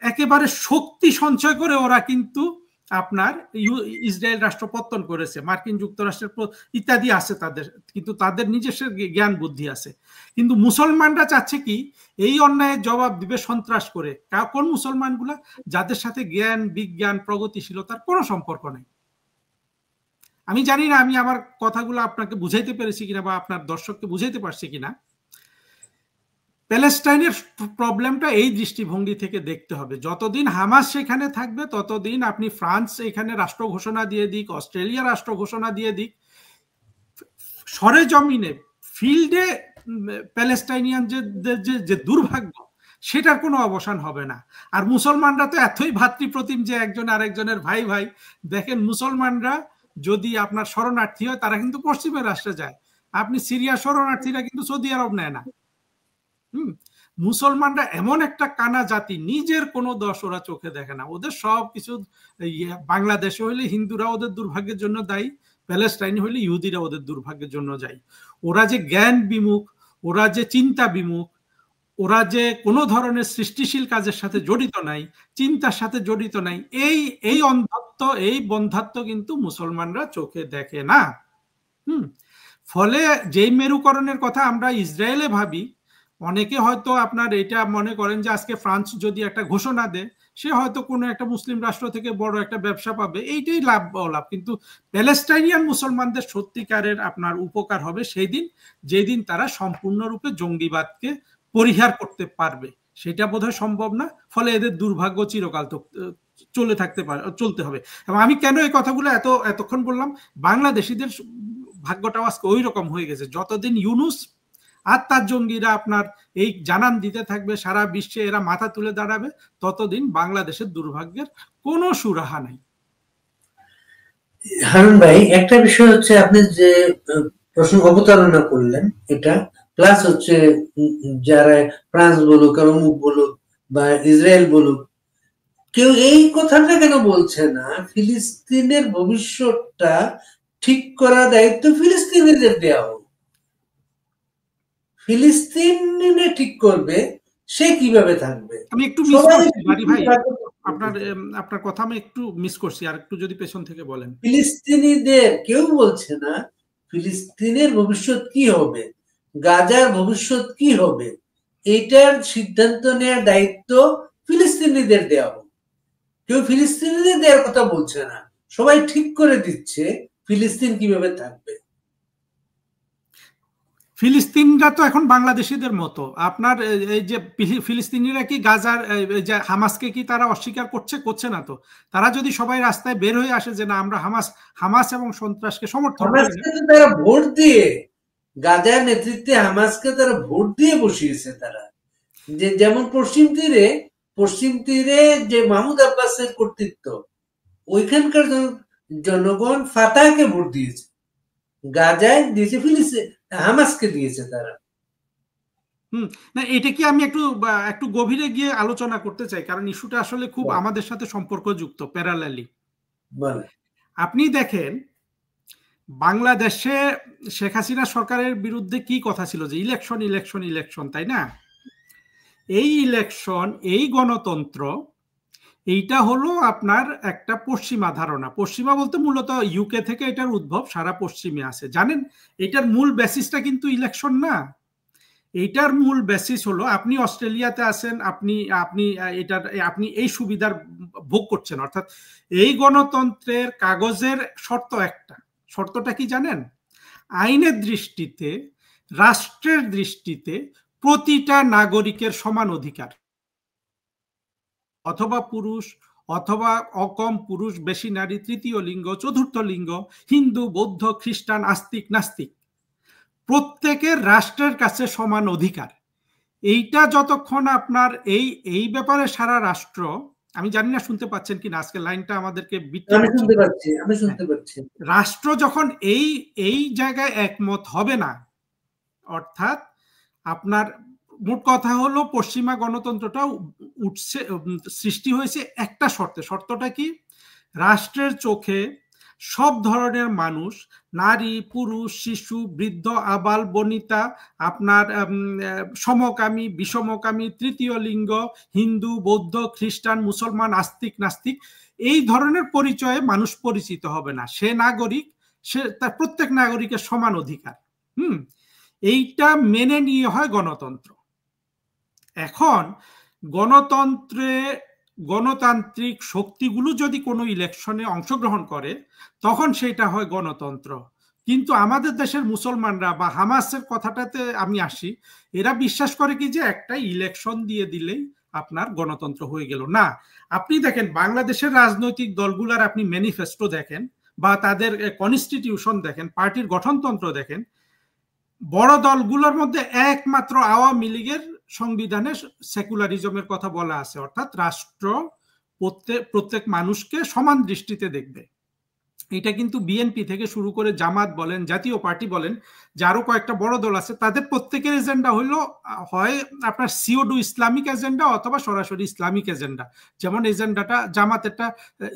একেবারে শক্তি সঞ্চয় করে ওরা কিন্তু আপনার ইসরায়েল রাষ্ট্র পত্তন করেছে। মার্কিন যুক্তরাষ্ট্রের ইত্যাদি আছে তাদের, কিন্তু তাদের নিজস্ব জ্ঞান বুদ্ধি আছে। কিন্তু মুসলমানরা চাচ্ছে কি, এই অন্যায়ের জবাব দিবে সন্ত্রাস করে। কোন মুসলমানগুলা? যাদের সাথে জ্ঞান বিজ্ঞান প্রগতিশীলতার কোনো সম্পর্ক নেই। আমি জানি না আমি আমার কথাগুলো আপনাকে বুঝাইতে পেরেছি কিনা, বা আপনার দর্শককে বুঝাইতে পারছি কিনা। প্যালেস্টাইনের প্রবলেমটা এই দৃষ্টিভঙ্গি থেকে দেখতে হবে। যতদিন হামাস সেখানে থাকবে, ততদিন আপনি ফ্রান্স এখানে রাষ্ট্র ঘোষণা দিয়ে দিক, অস্ট্রেলিয়া রাষ্ট্র ঘোষণা দিয়ে দিক, সরেজমিনে ফিল্ডে প্যালেস্টাইনিয়ানদের যে দুর্ভাগ্য, সেটার কোনো অবসান হবে না। আর মুসলমানরা তো এতই ভাতৃপ্রতিম যে একজন আরেকজনের ভাই ভাই। দেখেন, মুসলমানরা যদি আপনার শরণার্থী হয়, তারা কিন্তু পশ্চিমের রাষ্ট্রে যায়। আপনি সিরিয়া শরণার্থীরা কিন্তু সৌদি আরব নেয় না। মুসলমানরা এমন একটা কানা জাতি, নিজের কোনো দোষ ওরা চোখে দেখে না। ওদের সব কিছু, বাংলাদেশে হইলে হিন্দুরা ওদের দুর্ভাগ্যের জন্য দায়ী, প্যালেস্টাইনে হইলে ইহুদিরা ওদের দুর্ভাগ্যের জন্য দায়ী। ওরা যে জ্ঞান বিমুখ, ওরা যে চিন্তা বিমুখ, ওরা যে কোনো ধরনের সৃষ্টিশীল কাজের সাথে জড়িত নাই, চিন্তার সাথে জড়িত নাই, এই অন্ধত্ব, এই বন্ধাত্ব কিন্তু মুসলমানরা চোখে দেখে না। ফলে যেই মেরুকরণের কথা আমরা ইসরায়েলে ভাবি, অনেকে হয়তো আপনার এটা মনে করেন যে আজকে ফ্রান্স যদি একটা ঘোষণা দেয়, সে হয়তো কোনো একটা মুসলিম রাষ্ট্র থেকে বড় একটা ব্যবসা পাবে, এইটাই লাভ লাভ। কিন্তু প্যালেস্টাইনিয়ান মুসলমানদের সত্যিকারের আপনার উপকার হবে সেই দিন, যেদিন তারা সম্পূর্ণরূপে জঙ্গিবাদকে পরিহার করতে পারবে। সেটা বোধহয় সম্ভব না। ফলে এদের দুর্ভাগ্য চিরকাল তো চলতে হবে। এবং আমি কেন এই কথাগুলো এতক্ষণ বললাম, বাংলাদেশিদের ভাগ্যটাও আজকে ওই রকম হয়ে গেছে। যতদিন ইউনুস আর তার জঙ্গিরা আপনার এই জানান দিতে থাকবে, সারা বিশ্বে এরা মাথা তুলে দাঁড়াবে, ততদিন বাংলাদেশের দুর্ভাগ্যের কোনো সুরাহা নাই। হারুন ভাই, একটা বিষয় হচ্ছে, আপনি যে প্রশ্ন অবতারণা করলেন এটা, প্লাস হচ্ছে যারা ফ্রান্স বলুক আর অমুক বলুক বা ইসরায়েল বলুক, কেউ এই কথাটা কেন বলছে না ফিলিস্তিনের ভবিষ্যৎটা ঠিক করার দায়িত্ব ফিলিস্তিনিদের দেওয়া হোক। ফিলিস্তিনে ঠিক করবে সে কিভাবে থাকবে। আমি একটু মিস করছি ভাই, আপনার কথা আমি একটু মিস করছি, আর একটু যদি পেছন থেকে বলেন। ফিলিস্তিনিদের কেউ বলছে না ফিলিস্তিনের ভবিষ্যৎ কি হবে, গাজার ভবিষ্যৎ কি হবে, এটার সিদ্ধান্ত নেওয়ার দায়িত্ব ফিলিস্তিনিদের দেওয়া হোক। কেউ ফিলিস্তিনিদের দেওয়ার কথা বলছে না, সবাই ঠিক করে দিচ্ছে ফিলিস্তিন কিভাবে থাকবে। ফিলিস্তিনরা তো এখন বাংলাদেশিদের মতো। আপনার এই যে ফিলিস্তিনিরা কি গাজার যে হামাসকে কি তারা অস্বীকার করছে না তো। তারা যদি সবাই রাস্তায় বের হয়ে আসে যে না, আমরা হামাস এবং সন্ত্রাসকে সমর্থন করি, তারা ভোট দিয়ে, গাজার নেতৃত্বে হামাসকে তারা ভোট দিয়ে বসিয়েছে। তারা যেমন পশ্চিম তীরে যে মাহমুদ আব্বাসের কর্তৃত্ব, ওইখানকার জনগণ ফাতাহকে ভোট দিয়েছে, গাজায় দিয়েছে হামাসকে দিয়েছে তারা। না, এটা কি আমি একটু গভীরে গিয়ে আলোচনা করতে চাই, কারণ ইস্যুটা আসলে খুব আমাদের সাথে সম্পর্কযুক্ত, প্যারালালি। আপনি দেখেন, বাংলাদেশে শেখ হাসিনা সরকারের বিরুদ্ধে কি কথা ছিল, যে ইলেকশন, তাই না? এই ইলেকশন, এই গণতন্ত্র, এইটা হলো আপনার একটা পশ্চিমা ধারণা। পশ্চিমা বলতে মূলত ইউকে থেকে এটার উদ্ভব, সারা পশ্চিমে আছে। জানেন, এটার মূল বেসিসটা কিন্তু ইলেকশন না। এইটার মূল বেসিস হলো, আপনি অস্ট্রেলিয়াতে আছেন, আপনি এই সুবিধার ভোগ করছেন। অর্থাৎ এই গণতন্ত্রের কাগজের শর্ত একটা, শর্তটা কি জানেন? আইনের দৃষ্টিতে, রাষ্ট্রের দৃষ্টিতে প্রতিটা নাগরিকের সমান অধিকার, অথবা পুরুষ অথবা অকম পুরুষ, বেশি নারী, তৃতীয় লিঙ্গ, চতুর্থ লিঙ্গ, হিন্দু, বৌদ্ধ, খ্রিস্টান, আস্তিক, নাস্তিক, প্রত্যেকের রাষ্ট্রের কাছে সমান অধিকার। এইটা যতক্ষণ আপনার এই ব্যাপারে সারা রাষ্ট্র, আমি জানি না শুনতে পাচ্ছেন কিনা, আজকে লাইনটা আমাদেরকে আমি শুনতে পাচ্ছি। রাষ্ট্র যখন এই জায়গায় একমত হবে না, অর্থাৎ আপনার মোট কথা হলো পশ্চিমা গণতন্ত্রটা উঠছে, সৃষ্টি হয়েছে একটা শর্তটা কি, রাষ্ট্রের চোখে সব ধরনের মানুষ, নারী, পুরুষ, শিশু, বৃদ্ধ, আবাল বনিতা, আপনার সমকামী, বিষমকামী, তৃতীয় লিঙ্গ, হিন্দু, বৌদ্ধ, খ্রিস্টান, মুসলমান, আস্তিক, নাস্তিক, এই ধরনের পরিচয়ে মানুষ পরিচিত হবে না। সে নাগরিক, সে তার প্রত্যেক নাগরিকের সমান অধিকার। এইটা মেনে নিয়ে হয় গণতন্ত্র। এখন গণতান্ত্রিক শক্তিগুলো যদি কোনো ইলেকশনে অংশগ্রহণ করে তখন সেটা হয় গণতন্ত্র। কিন্তু আমাদের দেশের মুসলমানরা বা হামাসের কথাটাতে আমি আসি, এরা বিশ্বাস করে কি যে একটা ইলেকশন দিয়ে দিলেই আপনার গণতন্ত্র হয়ে গেল। না, আপনি দেখেন বাংলাদেশের রাজনৈতিক দলগুলার আপনি ম্যানিফেস্টো দেখেন বা তাদের কনস্টিটিউশন দেখেন, পার্টির গঠনতন্ত্র দেখেন, বড় দলগুলোর মধ্যে একমাত্র আওয়ামী লীগের সংবিধানে সেকুলারিজমের কথা বলা আছে, অর্থাৎ রাষ্ট্র প্রত্যেক মানুষকে সমান দৃষ্টিতে দেখবে। এটা কিন্তু বিএনপি থেকে শুরু করে জামাত বলেন, জাতীয় পার্টি বলেন, যে আরো কয়েকটা বড় দল আছে, তাদের প্রত্যেকের এজেন্ডা হইল হয় আপনার সিওডু ইসলামিক এজেন্ডা অথবা সরাসরি ইসলামিক এজেন্ডা। যেমন এজেন্ডাটা জামাতেরটা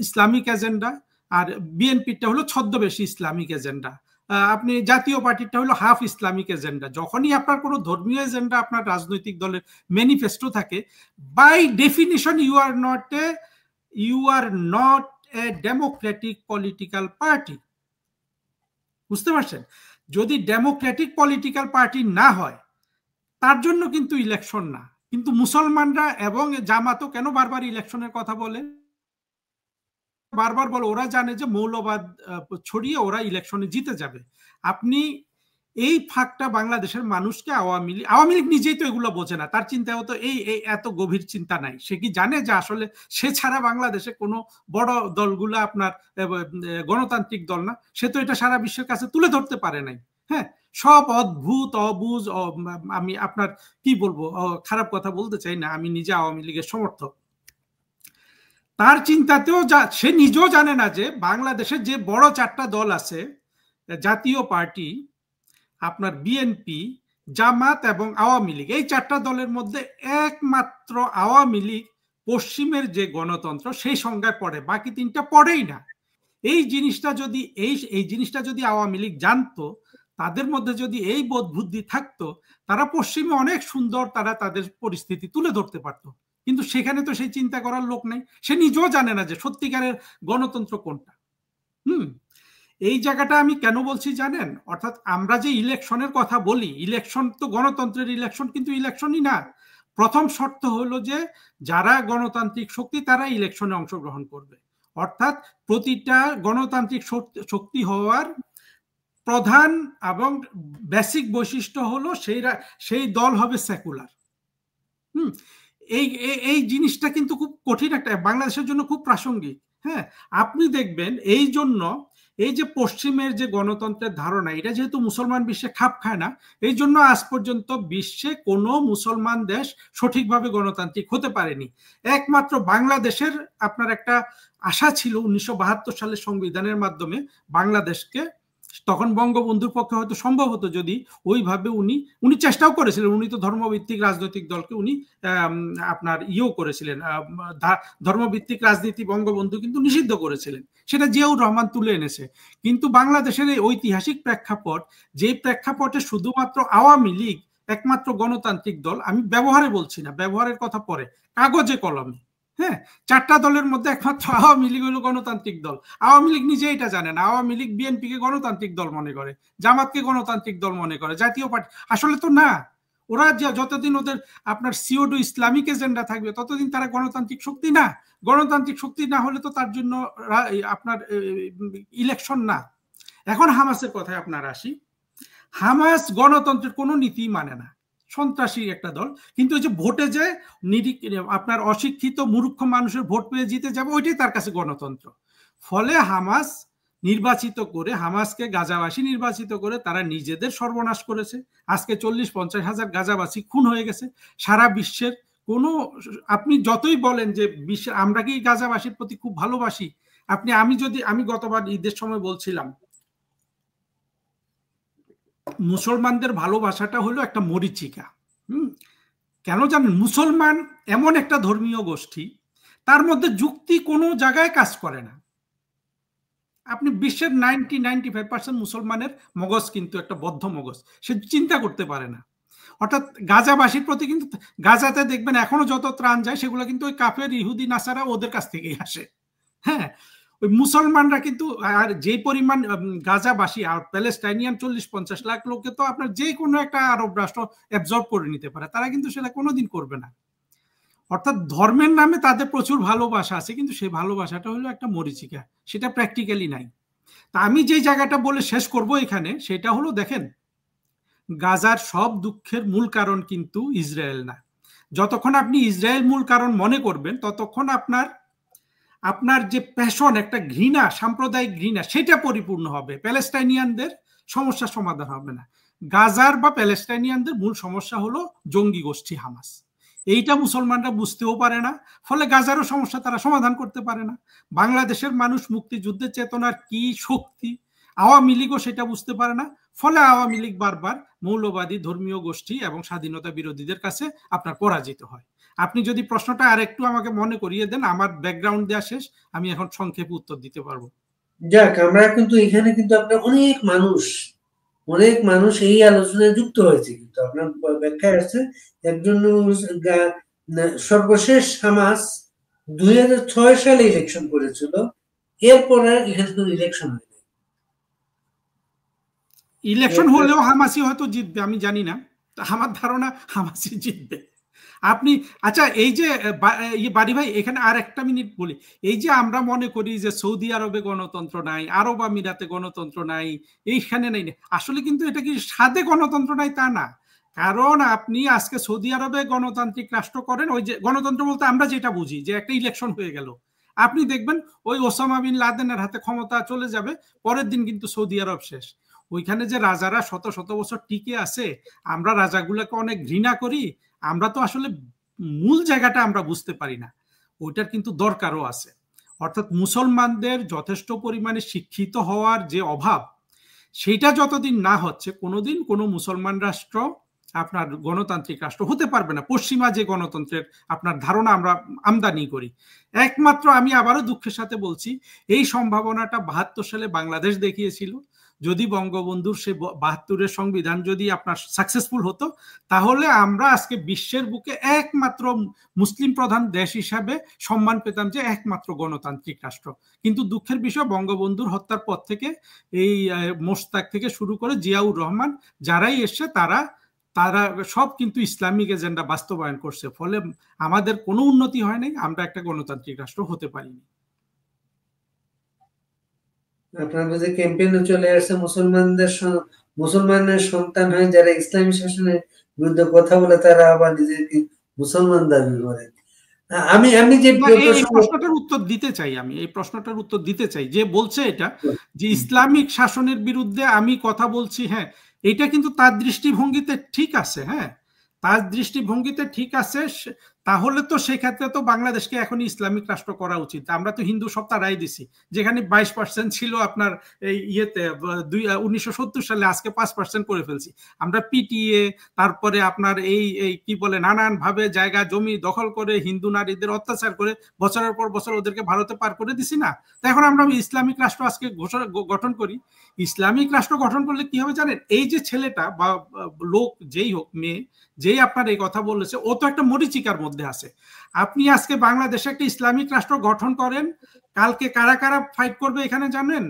ইসলামিক এজেন্ডা, আর বিএনপিটা হলো ছদ্মবেশী ইসলামিক এজেন্ডা। আপনি জাতীয় পার্টিটা হলো হাফ ইসলামিক এজেন্ডা। যখনই আপনার কোনো ধর্মীয় এজেন্ডা আপনার রাজনৈতিক দলের ম্যানিফেস্টো থাকে, by definition you are not a democratic political party. বুঝতে পারছেন? যদি ডেমোক্রেটিক পলিটিক্যাল পার্টি না হয়, তার জন্য কিন্তু ইলেকশন না। কিন্তু মুসলমানরা এবং জামাতও কেন বারবার ইলেকশনের কথা বলে? বারবার বলে ওরা জানে যে মৌলবাদ ছড়িয়ে ওরা ইলেকশনে জিতে যাবে। আপনি এই ফাঁকটা বাংলাদেশের মানুষকে, আওয়ামী লীগ নিজেই তো এগুলো বোঝে না, তার চিন্তাও তো এই এত গভীর চিন্তা নাই। সে কি জানে যে আসলে সে ছাড়া বাংলাদেশে কোনো বড় দলগুলো আপনার গণতান্ত্রিক দল না? সে তো এটা সারা বিশ্বের কাছে তুলে ধরতে পারে নাই। হ্যাঁ, সব অদ্ভুত, অবুঝ, আমি আপনার কি বলবো, খারাপ কথা বলতে চাই না, আমি নিজে আওয়ামী লীগের সমর্থক। তার চিন্তাতেও সে নিজেও জানে না যে বাংলাদেশের যে বড় চারটা দল আছে, জাতীয় পার্টি, আপনার বিএনপি, জামাত এবং আওয়ামী লীগ, এই চারটা দলের মধ্যে একমাত্র আওয়ামী লীগ পশ্চিমের যে গণতন্ত্র সেই সংজ্ঞায় পড়ে, বাকি তিনটা পড়েই না। এই জিনিসটা যদি আওয়ামী লীগ জানতো, তাদের মধ্যে যদি এই বোধ বুদ্ধি থাকতো, তারা পশ্চিমে অনেক সুন্দর তারা তাদের পরিস্থিতি তুলে ধরতে পারতো। কিন্তু সেখানে তো সেই চিন্তা করার লোক নেই। সে নিজেও জানে না যে সত্যিকারের গণতন্ত্র কোনটা। এই জায়গাটা আমি কেন বলছি জানেন? অর্থাৎ আমরা যে ইলেকশনের কথা বলি, ইলেকশন তো গণতন্ত্রের ইলেকশন কিন্তু ইলেকশনই না। প্রথম শর্ত হলো যে যারা গণতান্ত্রিক শক্তি তারা ইলেকশনে অংশগ্রহণ করবে। অর্থাৎ প্রতিটা গণতান্ত্রিক শক্তি হওয়ার প্রধান এবং বেসিক বৈশিষ্ট্য হলো সেই দল হবে সেকুলার। এই জিনিসটা কিন্তু খুব কঠিন একটা, বাংলাদেশের জন্য খুব প্রাসঙ্গিক। হ্যাঁ, আপনি দেখবেন এই জন্য এই যে পশ্চিমের যে গণতন্ত্রের ধারণা, এটা যেহেতু মুসলমান বিশ্বে খাপ খায় না, এই জন্য আজ পর্যন্ত বিশ্বে কোনো মুসলমান দেশ সঠিকভাবে গণতান্ত্রিক হতে পারেনি। একমাত্র বাংলাদেশের আপনার একটা আশা ছিল 1972 সালের সংবিধানের মাধ্যমে বাংলাদেশকে, তখন বঙ্গবন্ধুর পক্ষে হয়তো সম্ভব হতো যদি ওইভাবে উনি চেষ্টাও করেছিলেন। উনি তো ধর্মভিত্তিক রাজনৈতিক দলকে উনি আপনার করেছিলেন, ধর্মভিত্তিক রাজনীতি বঙ্গবন্ধু কিন্তু নিষিদ্ধ করেছিলেন, সেটা জিয়াউর রহমান তুলে এনেছে। কিন্তু বাংলাদেশের এই ঐতিহাসিক প্রেক্ষাপট, যে প্রেক্ষাপটে শুধুমাত্র আওয়ামী লীগ একমাত্র গণতান্ত্রিক দল, আমি ব্যবহারে বলছি না, ব্যবহারের কথা পরে, কাগজে কলমে, হ্যাঁ, চারটা দলের মধ্যে একমাত্র আওয়ামী লীগ হলো গণতান্ত্রিক দল। আওয়ামী লীগ নিজে এটা জানে না। আওয়ামী লীগ বিএনপি কে গণতান্ত্রিক দল মনে করে, জামাতকে গণতান্ত্রিক দল মনে করে, জাতীয় পার্টি, আসলে তো না। ওরা যতদিন ওদের আপনার সিওডু ইসলামিক এজেন্ডা থাকবে ততদিন তারা গণতান্ত্রিক শক্তি না। গণতান্ত্রিক শক্তি না হলে তো তার জন্য আপনার ইলেকশন না। এখন হামাসের কথায় আপনার আসি। হামাস গণতন্ত্রের কোনো নীতি মানে না, সন্ত্রাসী একটা দল। কিন্তু ওই যে ভোটে যে আপনার অশিক্ষিত মূর্খ মানুষের ভোট পেয়ে জিতে যাবে, ওইটাই তার কাছে গণতন্ত্র। ফলে হামাস নির্বাচিত করে, হামাসকে গাজাবাসী নির্বাচিত করে তারা নিজেদের সর্বনাশ করেছে। আজকে 40-50 হাজার গাজাবাসী খুন হয়ে গেছে। সারা বিশ্বের কোনো, আপনি যতই বলেন যে আমরা কি গাজাবাসীর প্রতি খুব ভালোবাসি, আমি গতবার ঈদের সময় বলছিলাম, মুসলমানদের ভালোবাসাটা হলো একটা মরীচিকা। কেন জানেন? মুসলমান এমন একটা ধর্মীয় গোষ্ঠী, তার মধ্যে যুক্তি কোনো জায়গায় কাজ করে না। আপনি বিশ্বের 90-95% মুসলমানের মগজ কিন্তু একটা বদ্ধ মগজ, সে চিন্তা করতে পারে না। অর্থাৎ গাজাবাসীর প্রতি কিন্তু, গাজাতে দেখবেন এখনো যত ত্রাণ যায় সেগুলো কিন্তু ওই কাফের ইহুদি নাসারা ওদের কাছ থেকেই আসে। হ্যাঁ, ওই মুসলমানরা কিন্তু, আর যে পরিমাণ গাজাবাসী আর প্যালেস্টাইনিয়ান 40-50 লাখ লোককে তো আপনার যে কোনো একটা আরব রাষ্ট্র অ্যাবজর্ব করে নিতে পারে, তারা কিন্তু সেটা কোনোদিন করবে না। অর্থাৎ ধর্মের নামে তাদের প্রচুর ভালোবাসা আছে, কিন্তু সেই ভালোবাসাটা হলো একটা মরীচিকা, সেটা প্র্যাকটিক্যালি নাই। তা আমি যে জায়গাটা বলে শেষ করব এখানে, সেটা হলো দেখেন, গাজার সব দুঃখের মূল কারণ কিন্তু ইসরায়েল না। যতক্ষণ আপনি ইসরায়েল মূল কারণ মনে করবেন, ততক্ষণ আপনার যে প্যাশন, একটা ঘৃণা, সাম্প্রদায়িক ঘৃণা, সেটা পরিপূর্ণ হবে, প্যালেস্টাইনিয়ানদের সমস্যা সমাধান হবে না। গাজার বা প্যালেস্টাইনিয়ানদের মূল সমস্যা হলো জঙ্গি গোষ্ঠী হামাস। এইটা মুসলমানরা বুঝতেও পারে না, ফলে গাজারও সমস্যা তারা সমাধান করতে পারে না। বাংলাদেশের মানুষ মুক্তিযুদ্ধের চেতনার কি শক্তি, আওয়ামী লীগও সেটা বুঝতে পারে না, ফলে আওয়ামী লীগ বারবার মৌলবাদী ধর্মীয় গোষ্ঠী এবং স্বাধীনতা বিরোধীদের কাছে আপনার পরাজিত হয়। আপনি যদি প্রশ্নটা আর একটু আমাকে মনে করিয়ে দেন, আমার ব্যাকগ্রাউন্ড দেওয়া শেষ, আমি এখন সংক্ষেপে উত্তর দিতে পারবো। যাক, আমরা কিন্তু এখানে কিন্তু আপনার অনেক মানুষ এই আলোচনায় যুক্ত হয়েছে, কিন্তু আপনার ব্যাখ্যায় আছে একজন সর্বশেষ হামাস 2006 সালে ইলেকশন করেছিল, এরপর আর এখানে কোনো ইলেকশন হয়নি। ইলেকশন হলেও হামাসি হয়তো জিতবে, আমি জানি না, আমার ধারণা হামাসি জিতবে। আপনি, আচ্ছা, এই যে বাড়ি ভাই, এখানে আর একটা মিনিট বলি। এই যে আমরা মনে করি যে সৌদি আরবে গণতন্ত্র নাই, আরব আমিরাতে গণতন্ত্র নাই, এইখানে নাই, আসলে কিন্তু এটা কি সাদে গণতন্ত্র নাই তা না। কারণ আপনি আজকে সৌদি আরবে গণতান্ত্রিক রাষ্ট্র করেন, ওই যে গণতন্ত্র বলতে আমরা যেটা বুঝি যে একটা ইলেকশন হয়ে গেল, আপনি দেখবেন ওই ওসামা বিন লাদেনের হাতে ক্ষমতা চলে যাবে, পরের দিন কিন্তু সৌদি আরব শেষ। ওইখানে যে রাজারা শত শত বছর টিকে আছে, আমরা রাজাগুলোকে অনেক ঘৃণা করি, আমরা তো আসলে মূল জায়গাটা আমরা বুঝতে পারি না, ওইটার কিন্তু দরকারও আছে। অর্থাৎ মুসলমানদের যথেষ্ট পরিমাণে শিক্ষিত হওয়ার যে অভাব, সেইটা যতদিন না হচ্ছে, কোনোদিন কোনো মুসলমান রাষ্ট্র আপনার গণতান্ত্রিক রাষ্ট্র হতে পারবে না। পশ্চিমা যে গণতন্ত্রের আপনার ধারণা আমরা আমদানি করি, একমাত্র, আমি আবারও দুঃখের সাথে বলছি, এই সম্ভাবনাটা 72 সালে বাংলাদেশ দেখিয়েছিল। যদি বঙ্গবন্ধুর সে 72-এর সংবিধান যদি আপনার সাকসেসফুল হতো, তাহলে আমরা আজকে বিশ্বের বুকে একমাত্র মুসলিম প্রধান দেশ হিসাবে সম্মান পেতাম, যে একমাত্র গণতান্ত্রিক রাষ্ট্র। কিন্তু দুঃখের বিষয়, বঙ্গবন্ধুর হত্যার পর থেকে এই মোশতাক থেকে শুরু করে জিয়াউর রহমান যারাই এসছে, তারা সব কিন্তু ইসলামিক এজেন্ডা বাস্তবায়ন করছে, ফলে আমাদের কোনো উন্নতি হয় নাই, আমরা একটা গণতান্ত্রিক রাষ্ট্র হতে পারিনি। আপনার বুঝে ক্যাম্পেইনে চলে আসছে মুসলমানের সন্তান হয়ে যারা ইসলামী শাসনের বিরুদ্ধে কথা বলে, তারা আবার নিজেকে মুসলমান দাবি করে। আমি যে প্রশ্নটার উত্তর দিতে চাই, এই প্রশ্নটার উত্তর দিতে চাই, যে বলছে এটা যে ইসলামিক শাসনের বিরুদ্ধে আমি কথা বলছি, হ্যাঁ, এটা কিন্তু তার দৃষ্টিভঙ্গিতে ঠিক আছে, হ্যাঁ, তার দৃষ্টিভঙ্গিতে ঠিক আছে, তাহলে তো সেক্ষেত্রে তো বাংলাদেশকে এখন ইসলামিক রাষ্ট্র করা উচিত। আমরা তো হিন্দু সপ্তাহ রায় দিছি, যেখানে 22% ছিল আপনার এই ইয়েতে 1970 সালে, আজকে 5% করে ফেলছি আমরা। পিটিএ, তারপরে আপনার এই কি বলে, নানান ভাবে জায়গা জমি দখল করে হিন্দু নারীদের অত্যাচার করে বছরের পর বছর ওদেরকে ভারতে পার করে দিছি না। তো এখন আমরা ইসলামিক রাষ্ট্র আজকে গঠন করি। ইসলামিক রাষ্ট্র গঠন করলে কি হবে জানেন? এই যে ছেলেটা বা লোক, যেই হোক, মেয়ে যেই আপনার এই কথা বলেছে, ও তো একটা মরীচিকার মধ্যে আছে। আপনি আজকে বাংলাদেশে একটা ইসলামিক রাষ্ট্র গঠন করেন, কালকে কারা কারা ফাইট করবে এখানে জানেন?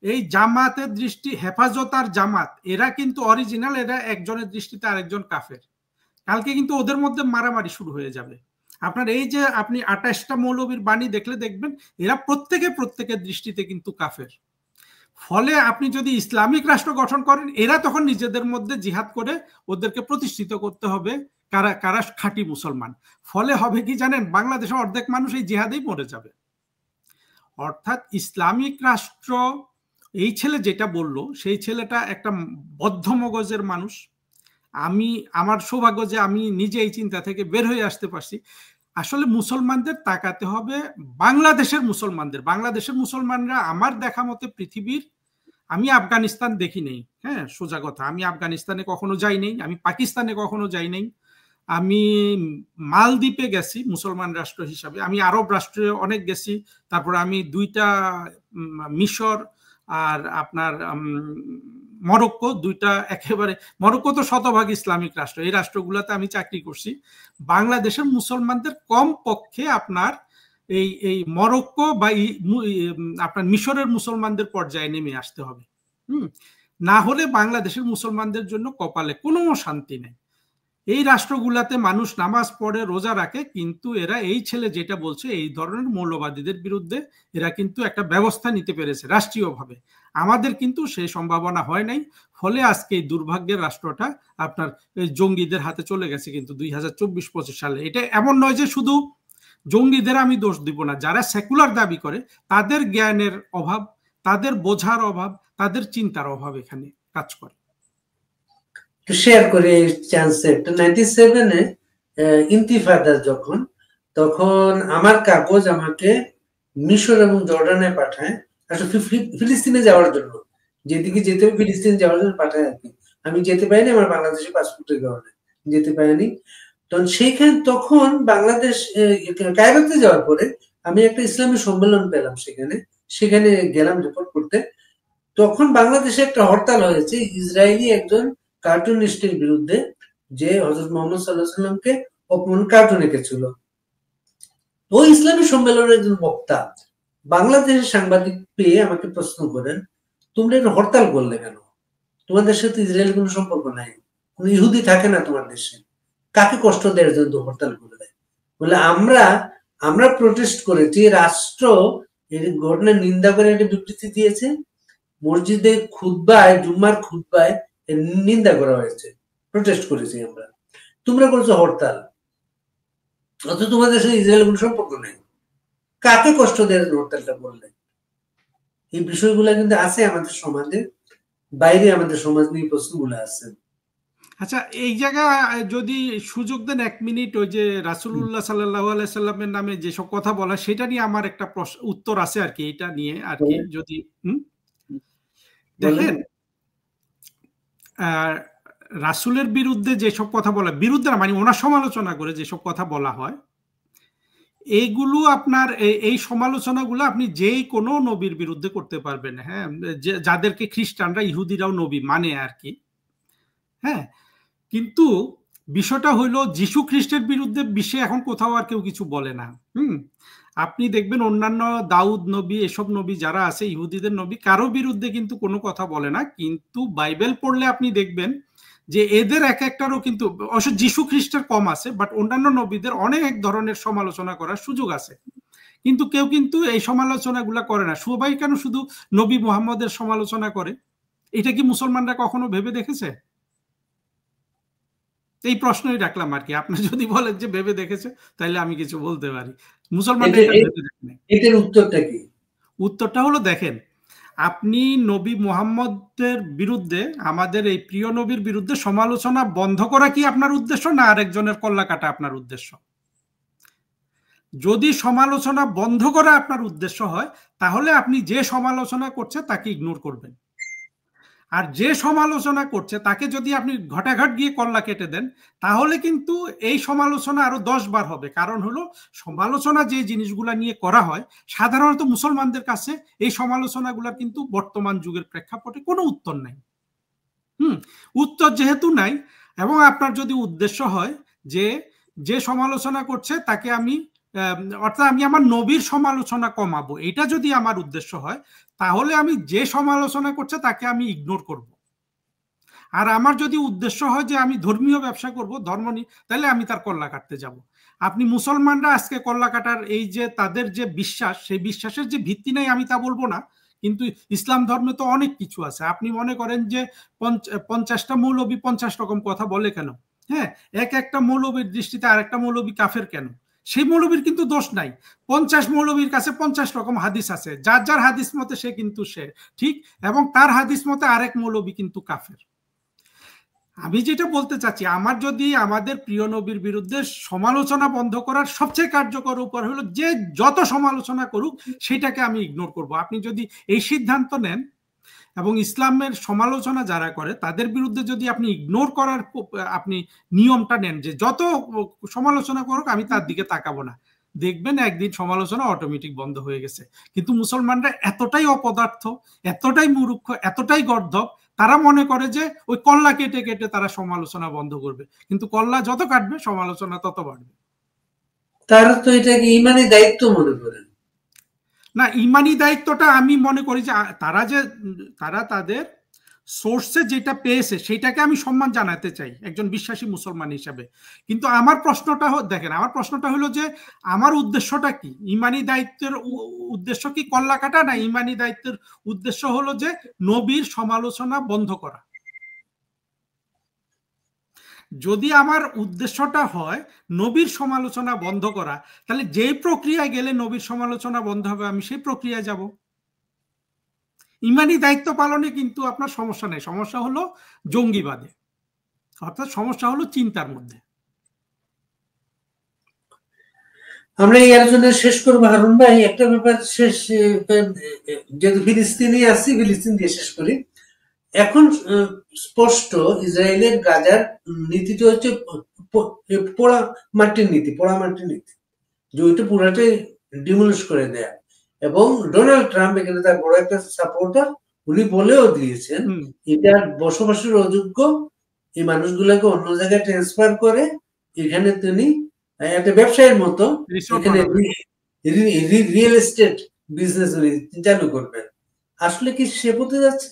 এই জামাতের দৃষ্টি, হেফাজত আর জামাত, এরা কিন্তু অরিজিনাল, এরা একজনের দৃষ্টিতে আরেকজন কাফের। কালকে কিন্তু ওদের মধ্যে মারামারি শুরু হয়ে যাবে। আপনার এই যে আপনি 28টা মৌলবীর বাণী দেখলে দেখবেন, এরা প্রত্যেকের দৃষ্টিতে কিন্তু কাফের। ফলে আপনি যদি ইসলামিক রাষ্ট্র গঠন করেন, এরা তখন নিজেদের মধ্যে জিহাদ করে ওদেরকে প্রতিষ্ঠিত করতে হবে কারা কারা খাঁটি মুসলমান। ফলে হবে কি জানেন? বাংলাদেশে অর্ধেক মানুষ এই জিহাদেই মরে যাবে। অর্থাৎ ইসলামিক রাষ্ট্র এই ছেলে যেটা বলল, সেই ছেলেটা একটা বদ্ধ মগজের মানুষ। আমার সৌভাগ্য যে আমি নিজে এই চিন্তা থেকে বের হয়ে আসতে পারছি। আসলে মুসলমানদের তাকাতে হবে বাংলাদেশের মুসলমানদের। বাংলাদেশের মুসলমানরা আমার দেখা মতে পৃথিবীর, আমি আফগানিস্তান দেখি নেই, হ্যাঁ সোজা কথা, আমি আফগানিস্তানে কখনো যাই নাই, আমি পাকিস্তানে কখনো যাই নাই, আমি মালদ্বীপে গেছি মুসলমান রাষ্ট্র হিসাবে, আমি আরব রাষ্ট্রে অনেক গেছি, তারপর আমি 2টা মিশর আর আপনার মরক্কো, 2টা একেবারে, মরক্কো তো শতভাগ ইসলামিক রাষ্ট্র, এই রাষ্ট্রগুলোতে আমি চাকরি করছি। বাংলাদেশের মুসলমানদের কম পক্ষে আপনার এই মরক্কো বা আপনার মিশরের মুসলমানদের পর্যায়ে নেমে আসতে হবে। না হলে বাংলাদেশের মুসলমানদের জন্য কপালে কোনো শান্তি নেই। এই রাষ্ট্রগুলাতে মানুষ নামাজ পড়ে, রোজা রাখে, কিন্তু এরা এই ছেলে যেটা বলছে এই ধরনের মৌলবাদীদের বিরুদ্ধে এরা কিন্তু একটা ব্যবস্থা নিতে পেরেছে রাষ্ট্রীয়ভাবে। আমাদের কিন্তু সেই সম্ভাবনা হয় নাই, ফলে আজকে এই দুর্ভাগ্যের রাষ্ট্রটা আপনার জঙ্গিদের হাতে চলে গেছে কিন্তু 2024-25 সালে। এটা এমন নয় যে শুধু জঙ্গিদের আমি দোষ দিব না, যারা সেকুলার দাবি করে তাদের জ্ঞানের অভাব, তাদের বোঝার অভাব, তাদের চিন্তার অভাব এখানে কাজ করে। শেয়ার করে এই চান্সে 97-এ ইন্তিফাদা যখন, তখন আমার কাগজ আমাকে মিশর এবং জর্ডানে পাঠায়, আসলে ফিলিস্তিনে যাওয়ার জন্য, যেদিকে যেতে হবে ফিলিস্তিন যাওয়ার জন্য পাঠায় আর কি। আমি যেতে পারিনি, আমার বাংলাদেশি পাসপোর্টের কারণে যেতে পারিনি। তখন বাংলাদেশ কায়রোতে যাওয়ার পরে আমি একটা ইসলামী সম্মেলন পেলাম, সেখানে গেলাম রিপোর্ট করতে। তখন বাংলাদেশে একটা হরতাল হয়েছে ইসরায়েলি একজন কার্টুনিস্টের বিরুদ্ধে, যে হযরত মুহাম্মদ সাল্লাল্লাহু আলাইহি ওয়াসাল্লামকে অপমান কার্টুন এঁকেছিল। ওই ইসলামী সম্মেলনের একজন বক্তা বাংলাদেশের সাংবাদিক পেয়ে আমাকে প্রশ্ন করেন, তোমরা এটা হরতাল করলে কেন? তোমাদের সাথে ইসরায়েলের কোনো সম্পর্ক নাই, কোনো ইহুদি থাকে না তোমার দেশে, কাকে কষ্ট দেওয়ার জন্য হরতাল করলে? বলে আমরা প্রোটেস্ট করেছি, রাষ্ট্র এই ঘটনার নিন্দা করে একটা বিবৃতি দিয়েছে, মসজিদে খুতবায়, জুম্মার খুতবায় নিন্দা করা হয়েছে, প্রোটেস্ট করেছি আমরা, তোমরা করছো হরতাল, অথচ তোমাদের সাথে ইসরায়েলের কোনো সম্পর্ক নেই, কাকে কষ্ট দেওয়ার হরতালটা করলে? এই বিষয়গুলো কিন্তু আছে আমাদের সমাজে, বাইরে আমাদের সমাজ নিয়ে প্রশ্নগুলো আছে। আচ্ছা, এই জায়গায় যদি সুযোগ দেন 1 মিনিট, ওই যে রাসূলুল্লাহ সাল্লাল্লাহু আলাইহি সাল্লামের নামে যেসব কথা বলা, সেটা নিয়ে আমার একটা উত্তর আছে আর কি, এটা নিয়ে আর কি, যদি দেখেন রাসূলের বিরুদ্ধে যেসব কথা বলা, বিরুদ্ধে না মানে ওনার সমালোচনা করে যেসব কথা বলা হয়, এইগুলো আপনার এই সমালোচনাগুলো আপনি যেই কোনো নবীর বিরুদ্ধে করতে পারবেন, হ্যাঁ, যাদেরকে খ্রিস্টানরা, ইহুদিরাও নবী মানে আর কি, হ্যাঁ। কিন্তু বিষয়টা হইলো যীশু খ্রিস্টের বিরুদ্ধে বিশ্বে এখন কোথাও আর কেউ কিছু বলে না। আপনি দেখবেন অন্যান্য দাউদ নবী, এসব নবী যারা আছে ইহুদিদের নবী, কারো বিরুদ্ধে কিন্তু কোনো কথা বলে না। কিন্তু বাইবেল পড়লে আপনি দেখবেন যে এদের এক একটারও কিন্তু, অবশ্য যীশু খ্রিস্টের কম আছে, বাট অন্যান্য নবীদের অনেক ধরনের সমালোচনা করার সুযোগ আছে, কিন্তু কেউ কিন্তু এই সমালোচনাগুলা করে না। সবাই কেন শুধু নবী মুহাম্মদের সমালোচনা করে? এটা কি মুসলমানরা কখনো ভেবে দেখেছে? এই প্রশ্নই রাখলাম আর কি। আপনি যদি বলেন যে ভেবে দেখেছে, তাহলে আমি কিছু বলতে পারি। মুসলমানরা এটা ভেবে দেখে নাই। এটার উত্তরটা কি? উত্তরটা হলো, দেখেন, আপনি নবী মুহাম্মদের বিরুদ্ধে, আমাদের এই প্রিয় নবীর বিরুদ্ধে সমালোচনা বন্ধ করা কি আপনার উদ্দেশ্য, না আরেকজনের কল্লা কাটা আপনার উদ্দেশ্য? যদি সমালোচনা বন্ধ করা আপনার উদ্দেশ্য হয়, তাহলে আপনি যে সমালোচনা করছে তাকে ইগনোর করবেন। আর যে সমালোচনা করছে তাকে যদি আপনি ঘটাঘট গিয়ে কল্লা কেটে দেন, তাহলে কিন্তু এই সমালোচনা আরো 10 বার হবে। কারণ হলো, সমালোচনা যে জিনিসগুলা নিয়ে করা হয়, সাধারণত মুসলমানদের কাছে এই সমালোচনাগুলোর কিন্তু বর্তমান যুগের প্রেক্ষাপটে কোনো উত্তর নাই। উত্তর যেহেতু নাই, এবং আপনার যদি উদ্দেশ্য হয় যে সমালোচনা করছে তাকে আমি, অর্থাৎ আমি আমার নবীর সমালোচনা কমাবো, এটা যদি আমার উদ্দেশ্য হয়, তাহলে আমি যে সমালোচনা করছে তাকে আমি ইগনোর করব। আর আমার যদি উদ্দেশ্য হয় যে আমি ধর্মীয় ব্যবসা করব, ধর্ম নিয়ে, তাহলে আমি তার কল্লা কাটতে যাব। আপনি মুসলমানরা আজকে কল্লা কাটার এই যে তাদের যে বিশ্বাস, সেই বিশ্বাসের যে ভিত্তি নেই আমি তা বলবো না, কিন্তু ইসলাম ধর্মে তো অনেক কিছু আছে। আপনি মনে করেন যে 50টা মৌলবী 50 রকম কথা বলে কেন? হ্যাঁ, এক একটা মৌলবীর দৃষ্টিতে আরেকটা মৌলবী কাফের কেন? সেই মৌলবীর কিন্তু দোষ নাই। 50 মৌলবীর কাছে 50 রকম হাদিস আছে, যার যার হাদিস মতে সে কিন্তু সে ঠিক, এবং তার হাদিস মতে আরেক মৌলবী কিন্তু কাফের। আমি যেটা বলতে চাচ্ছি, আমার যদি আমাদের প্রিয় নবীর বিরুদ্ধে সমালোচনা বন্ধ করার সবচেয়ে কার্যকর উপায় হলো যে যত সমালোচনা করুক সেটাকে আমি ইগনোর করব। আপনি যদি এই সিদ্ধান্ত নেন এবং ইসলামের সমালোচনা যারা করে তাদের বিরুদ্ধে যদি আপনি ইগনোর করার আপনি নিয়মটা নেন যে যত সমালোচনা করুক আমি তার দিকে তাকাবো না, দেখবেন একদিন সমালোচনা অটোমেটিক বন্ধ হয়ে গেছে। কিন্তু মুসলমানরা এতটাই অপদার্থ, এতটাই মূর্খ, এতটাই গর্ধব, তারা মনে করে যে ওই কল্লা কেটে কেটে তারা সমালোচনা বন্ধ করবে, কিন্তু কল্লা যত কাটবে সমালোচনা তত বাড়বে। তারা তো এটাকে ইমানি দায়িত্ব মনে করেন না, ইমানি দায়িত্বটা আমি মনে করি যে তারা তাদের সোর্সে যেটা পেয়েছে সেটাকে আমি সম্মান জানাতে চাই একজন বিশ্বাসী মুসলমান হিসাবে। কিন্তু আমার প্রশ্নটা দেখেন, আমার প্রশ্নটা হলো যে আমার উদ্দেশ্যটা কি? ইমানি দায়িত্বের উদ্দেশ্য কি কল্লা কাটা, না ইমানি দায়িত্বের উদ্দেশ্য হলো যে নবীর সমালোচনা বন্ধ করা? যদি আমার উদ্দেশ্যটা হয় নবীর সমালোচনা বন্ধ করা, তাহলে যেই প্রক্রিয়ায় গেলে নবীর সমালোচনা বন্ধ হবে আমি সেই প্রক্রিয়ায় যাব। ইমানি দায়িত্ব পালনে কিন্তু আপনার সমস্যা নেই, সমস্যা হলো জঙ্গিবাদে, অর্থাৎ সমস্যা হলো চিন্তার মধ্যে। আমরা এই আলোচনা শেষ করবো হারুন ভাই, একটা ব্যাপার শেষ, যেহেতু ফিলিস্তিনি আসছি ফিলিস্তিন দিয়ে শেষ করি। এখন স্পষ্ট ইসরায়েলের গাজার নীতিটা হচ্ছে পোড়া মাটির নীতি, যে ওইটা পুরাটাই ডিমোলিশ করে দেয়া। এবং ডোনাল্ড ট্রাম্প এখানে তার বড় একটা সাপোর্টার, উনি বলেও দিয়েছেন এটা বসবাসের অযোগ্য, এই মানুষগুলোকে অন্য জায়গায় ট্রান্সফার করে এখানে তিনি একটা ব্যবসায়ের মতো এখানে রিয়েল এস্টেট বিজনেস চালু করবেন। আসলে কি সে পথে যাচ্ছে?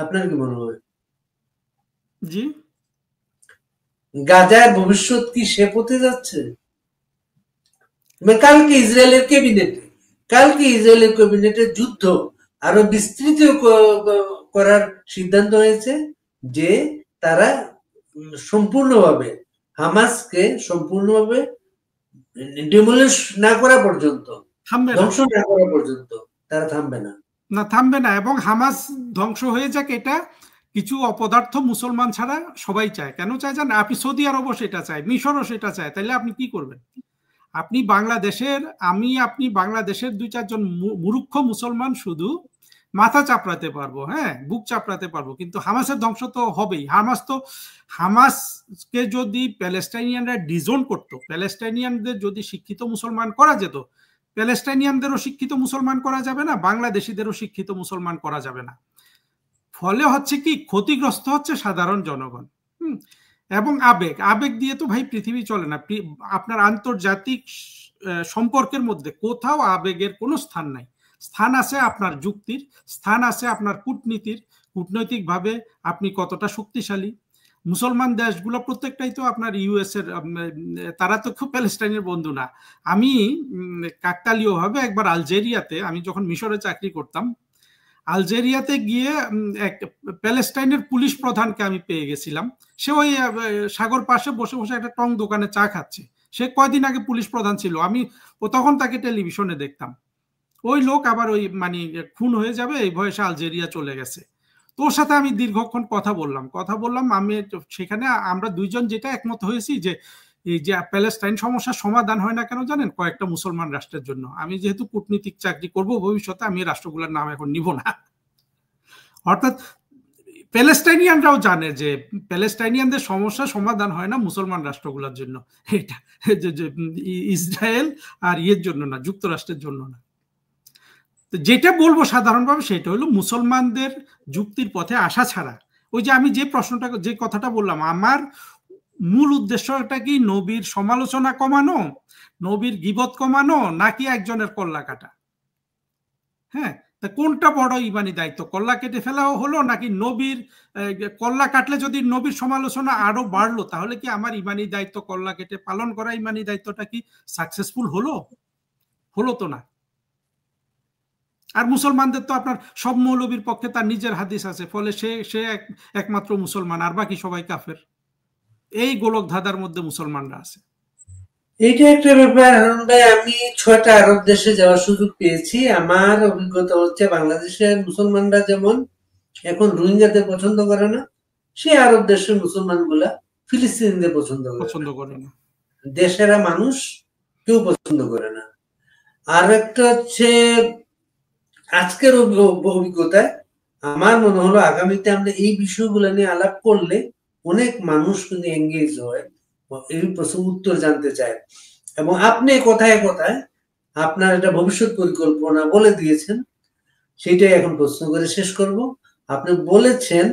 আপনার কি মনে হয়? জি, গাজার ভবিষ্যৎ কি সে পথে যাচ্ছে? কালকে ইসরায়েলের ক্যাবিনেটে যুদ্ধ আরো বিস্তৃত করার সিদ্ধান্ত হয়েছে, যে তারা সম্পূর্ণভাবে হামাসকে সম্পূর্ণভাবে ডিমোলিশ না করা পর্যন্ত, ধ্বংস না করা পর্যন্ত তারা থামবে না। এবং হামাস ধ্বংস হয়ে যাক এটা কিছু অপদার্থ মুসলমান ছাড়া সবাই চায়। কেন চায় জানেন? আপনি সৌদি আরবও সেটা চায়, মিশরও সেটা চায়, তাইলে আপনি কি করবেন? আপনি বাংলাদেশের 2-4 জন মূর্খ মুসলমান শুধু মাথা চাপড়াতে পারবো, হ্যাঁ, বুক চাপড়াতে পারবো, কিন্তু হামাসের ধ্বংস তো হবেই। হামাসকে যদি প্যালেস্টাইনিয়ানরা ডিজোন করতো, প্যালেস্টাইনিয়ানদের যদি শিক্ষিত মুসলমান করা যেত, প্যালেস্টাইনিয়ানদেরও শিক্ষিত মুসলমান করা যাবে না, বাংলাদেশিদেরও শিক্ষিত মুসলমান করা যাবে না। ফলে হচ্ছে কি, ক্ষতিগ্রস্ত হচ্ছে সাধারণ জনগণ। এবং আবেগ দিয়ে তো ভাই পৃথিবী চলে না। আপনার আন্তর্জাতিক সম্পর্কের মধ্যে কোথাও আবেগের কোনো স্থান নাই। স্থান আছে আপনার যুক্তির, স্থান আছে আপনার কূটনীতির, কূটনৈতিকভাবে আপনি কতটা শক্তিশালী। মুসলমান দেশগুলো প্রত্যেকটাই তো আপনার ইউএস এর, তারা তো খুব প্যালেস্টাইনের বন্ধু না। আমি কাকতালীয়ভাবে একবার আলজেরিয়াতে, আমি যখন মিশরে চাকরি করতাম, আলজেরিয়াতে গিয়ে এক প্যালেস্টাইনের পুলিশ প্রধানকে আমি পেয়ে গেছিলাম। সে ওই সাগর পাশে বসে বসে একটা টং দোকানে চা খাচ্ছে। সে কয়দিন আগে পুলিশ প্রধান ছিল, আমি তখন তাকে টেলিভিশনে দেখতাম। ওই লোক আবার ওই মানে খুন হয়ে যাবে এই বয়সে আলজেরিয়া চলে গেছে। তোর সাথে আমি দীর্ঘক্ষণ কথা বললাম। আমি সেখানে আমরা দুইজন যেটা একমত হয়েছি যে এই যে প্যালেস্টাইন সমস্যার সমাধান হয় না কেন জানেন? কয়েকটা মুসলমান রাষ্ট্রের জন্য। আমি যেহেতু কূটনীতিক চাকরি করব ভবিষ্যতে, আমি রাষ্ট্রগুলোর নাম এখন নিব না। অর্থাৎ প্যালেস্টাইনিয়ানরাও জানে যে প্যালেস্টাইনিয়ানদের সমস্যা সমাধান হয় না মুসলমান রাষ্ট্রগুলোর জন্য, এটা ইসরায়েল আর ইয়ের জন্য না, যুক্তরাষ্ট্রের জন্য না। যেটা বলবো সাধারণভাবে সেটা হলো মুসলমানদের যুক্তির পথে আসা ছাড়া, ওই যে আমি যে কথাটা বললাম, আমার মূল উদ্দেশ্যটা কি নবীর সমালোচনা কমানো, নবীর গীবত কমানো, নাকি একজনের কল্লা কাটা? হ্যাঁ, তা কোনটা বড় ইমানি দায়িত্ব? কল্লা কেটে ফেলা হলো, নাকি নবীর কল্লা কাটলে যদি নবীর সমালোচনা আরো বাড়লো, তাহলে কি আমার ইমানি দায়িত্ব কল্লা কেটে পালন করা ইমানি দায়িত্বটা কি সাকসেসফুল হলো তো না। আর মুসলমানদের তো আপনার সব মৌলবীর পক্ষে তার নিজের হাদিস আছে, ফলে সে একমাত্র মুসলমান, আর বাকি সবাই কাফের। এই গোলক ধাঁধার মধ্যে মুসলমানরা আছে। এইটা একটা ব্যাপার হারুন ভাই। আমি 6টা আরব দেশে যাওয়ার সুযোগ পেয়েছি। আমার অভিজ্ঞতা হচ্ছে বাংলাদেশের মুসলমানরা যেমন এখন রোহিঙ্গাদের পছন্দ করে না, সে আরব দেশের মুসলমান গুলা ফিলিস্তিনিদের পছন্দ করে পছন্দ না। করে না। দেশেরা মানুষ কেউ পছন্দ করে না। আর একটা হচ্ছে আজকের অভিজ্ঞতায় আমার মনে হলো আগামীতে আমরা এই বিষয়গুলো নিয়ে আলাপ করলে অনেক মানুষ কিন্তু এঙ্গেজ হয়, এই প্রশ্নের উত্তর জানতে চায়। এবং আপনি কথায় কথায় আপনার একটা ভবিষ্যৎ পরিকল্পনা বলে দিয়েছেন, সেটাই এখন প্রশ্ন করে শেষ করব। আপনি বলেছেন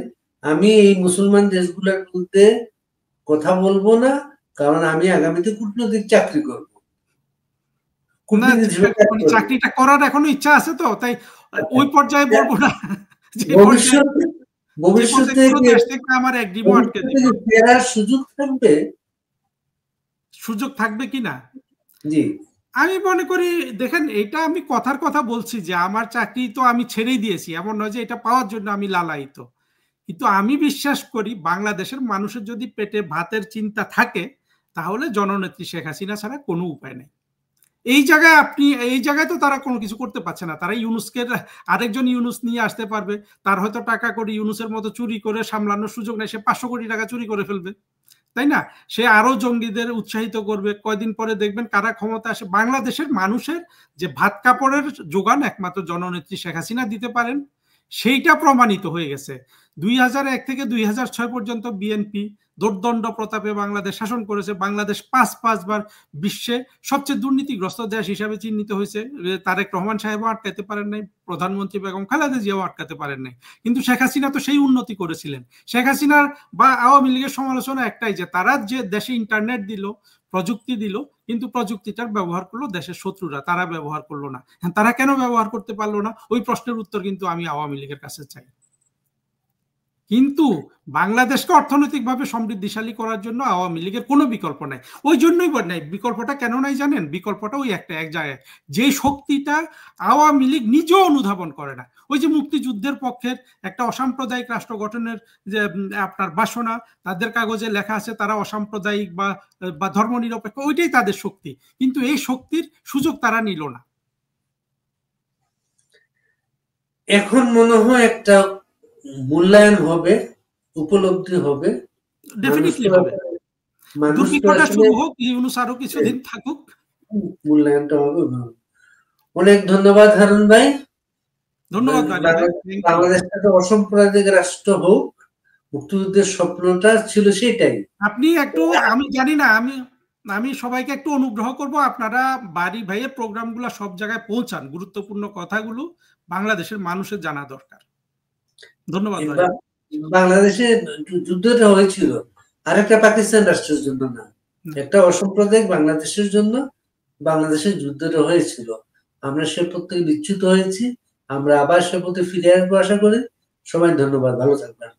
আমি এই মুসলমান দেশগুলোর বিরুদ্ধে কথা বলবো না, কারণ আমি আগামীতে কূটনৈতিক চাকরি করব, না, কূটনীতি হিসেবে কাজ মানে করব। চাকরিটা করার এখনো ইচ্ছা আছে, তো তাই আচ্ছা, ওই পর্যায়ে বলবো না। যে পর্যায়ে ভবিষ্যতে যে পর্যায়ে ভবিষ্যতে কোনো দেশ থেকে আমার এগ্রিমও আটকে ভবিষ্যতে দিল। কি ফেরার সুযোগ থাকবে? সুযোগ থাকবে কিনা, জি, আমি মনে করি, দেখেন, এটা আমি কথার কথা বলছি যে আমার চাকরি তো আমি ছেড়েই দিয়েছি, এমন নয় যে এটা পাওয়ার জন্য আমি লালায়িত। কিন্তু আমি বিশ্বাস করি বাংলাদেশের মানুষের যদি পেটে ভাতের চিন্তা থাকে, তাহলে জননেত্রী শেখ হাসিনা ছাড়া কোনো উপায় নেই। এই জায়গায় তো তারা কোনো কিছু করতে পারছে না। তারা ইউনুসকে, আরেকজন ইউনুস নিয়ে আসতে পারবে, তার হয়তো টাকা করে ইউনুসের মতো চুরি করে সামলানোর সুযোগ নেই, সে 500 কোটি টাকা চুরি করে ফেলবে, তাই না? সে আরো জঙ্গিদের উৎসাহিত করবে, কয়দিন পরে দেখবেন কারা ক্ষমতা আসে। বাংলাদেশের মানুষের যে ভাত কাপড়ের যোগান একমাত্র জননেত্রী শেখ হাসিনা দিতে পারেন, সেইটা প্রমাণিত হয়ে গেছে। 2001 থেকে 2006 পর্যন্ত বিএনপি দোর্দণ্ড প্রতাপে বাংলাদেশ শাসন করেছে। বাংলাদেশ পাঁচবার বিশ্বে সবচেয়ে দুর্নীতিগ্রস্ত দেশ হিসাবে চিহ্নিত হয়েছে। তারেক রহমান সাহেবও আটকাতে পারেন নাই, প্রধানমন্ত্রী বেগম খালেদা জিয়াও আটকাতে পারেন নাই। কিন্তু শেখ হাসিনা তো সেই উন্নতি করেছিলেন। শেখ হাসিনার বা আওয়ামী লীগের সমালোচনা একটাই, যে তারা যে দেশে ইন্টারনেট দিল, প্রযুক্তি দিল, কিন্তু প্রযুক্তিটার ব্যবহার করলো দেশের শত্রুরা, তারা ব্যবহার করলো না। তারা কেন ব্যবহার করতে পারলো না, ওই প্রশ্নের উত্তর কিন্তু আমি আওয়ামী লীগের কাছে চাই। কিন্তু বাংলাদেশকে অর্থনৈতিকভাবে সমৃদ্ধিশালী করার জন্য আওয়ামী লীগের কোনো বিকল্প নাই। ওই জন্যই নাই। বিকল্পটা কেন নাই জানেন? বিকল্পটা ওই এক জায়গায়, যে শক্তিটা আওয়ামী লীগ নিজেও অনুধাবন করে না। ওই যে মুক্তিযুদ্ধের পক্ষের একটা অসাম্প্রদায়িক রাষ্ট্র গঠনের যে আপনার বাসনা, তাদের কাগজে লেখা আছে তারা অসাম্প্রদায়িক বা ধর্মনিরপেক্ষ, ওইটাই তাদের শক্তি। কিন্তু এই শক্তির সুযোগ তারা নিল না। এখন মনে হয় একটা মূল্যায়ন হবে, উপলব্ধি হবে। মানুষ ডেফিনেটলি তো হবে। মানুষ তো দুর্ভিক্ষটা আসলে শুরু হোক, ইউনূস আরো কিছুদিন থাকুক। মূল্যায়নটা হবে। অনেক ধন্যবাদ হারুন ভাই। ধন্যবাদ ভাই, থ্যাংক ইউ। বাংলাদেশটা তো অসাম্প্রদায়িক রাষ্ট্র হোক, মুক্তিযুদ্ধের স্বপ্নটা ছিল সেটাই। আপনি একটু, আমি জানি না, আমি আমি সবাইকে একটু অনুগ্রহ করব, আপনারা বাড়ি ভাইয়ের প্রোগ্রামগুলো সব জায়গায় পৌঁছান, গুরুত্বপূর্ণ কথাগুলো বাংলাদেশের মানুষের জানা দরকার। ধন্যবাদ ভাই। বাংলাদেশে যুদ্ধটা হয়েছিল আরেকটা পাকিস্তান রাষ্ট্রের জন্য না, একটা অসাম্প্রদায়িক বাংলাদেশের জন্য বাংলাদেশের যুদ্ধটা হয়েছিল। আমরা সে প্রত্যেকে বিচ্যুত হয়েছি, আমরা আবার সে পথে ফিরে আসবো আশা করি। সবাই ধন্যবাদ, ভালো থাকবেন।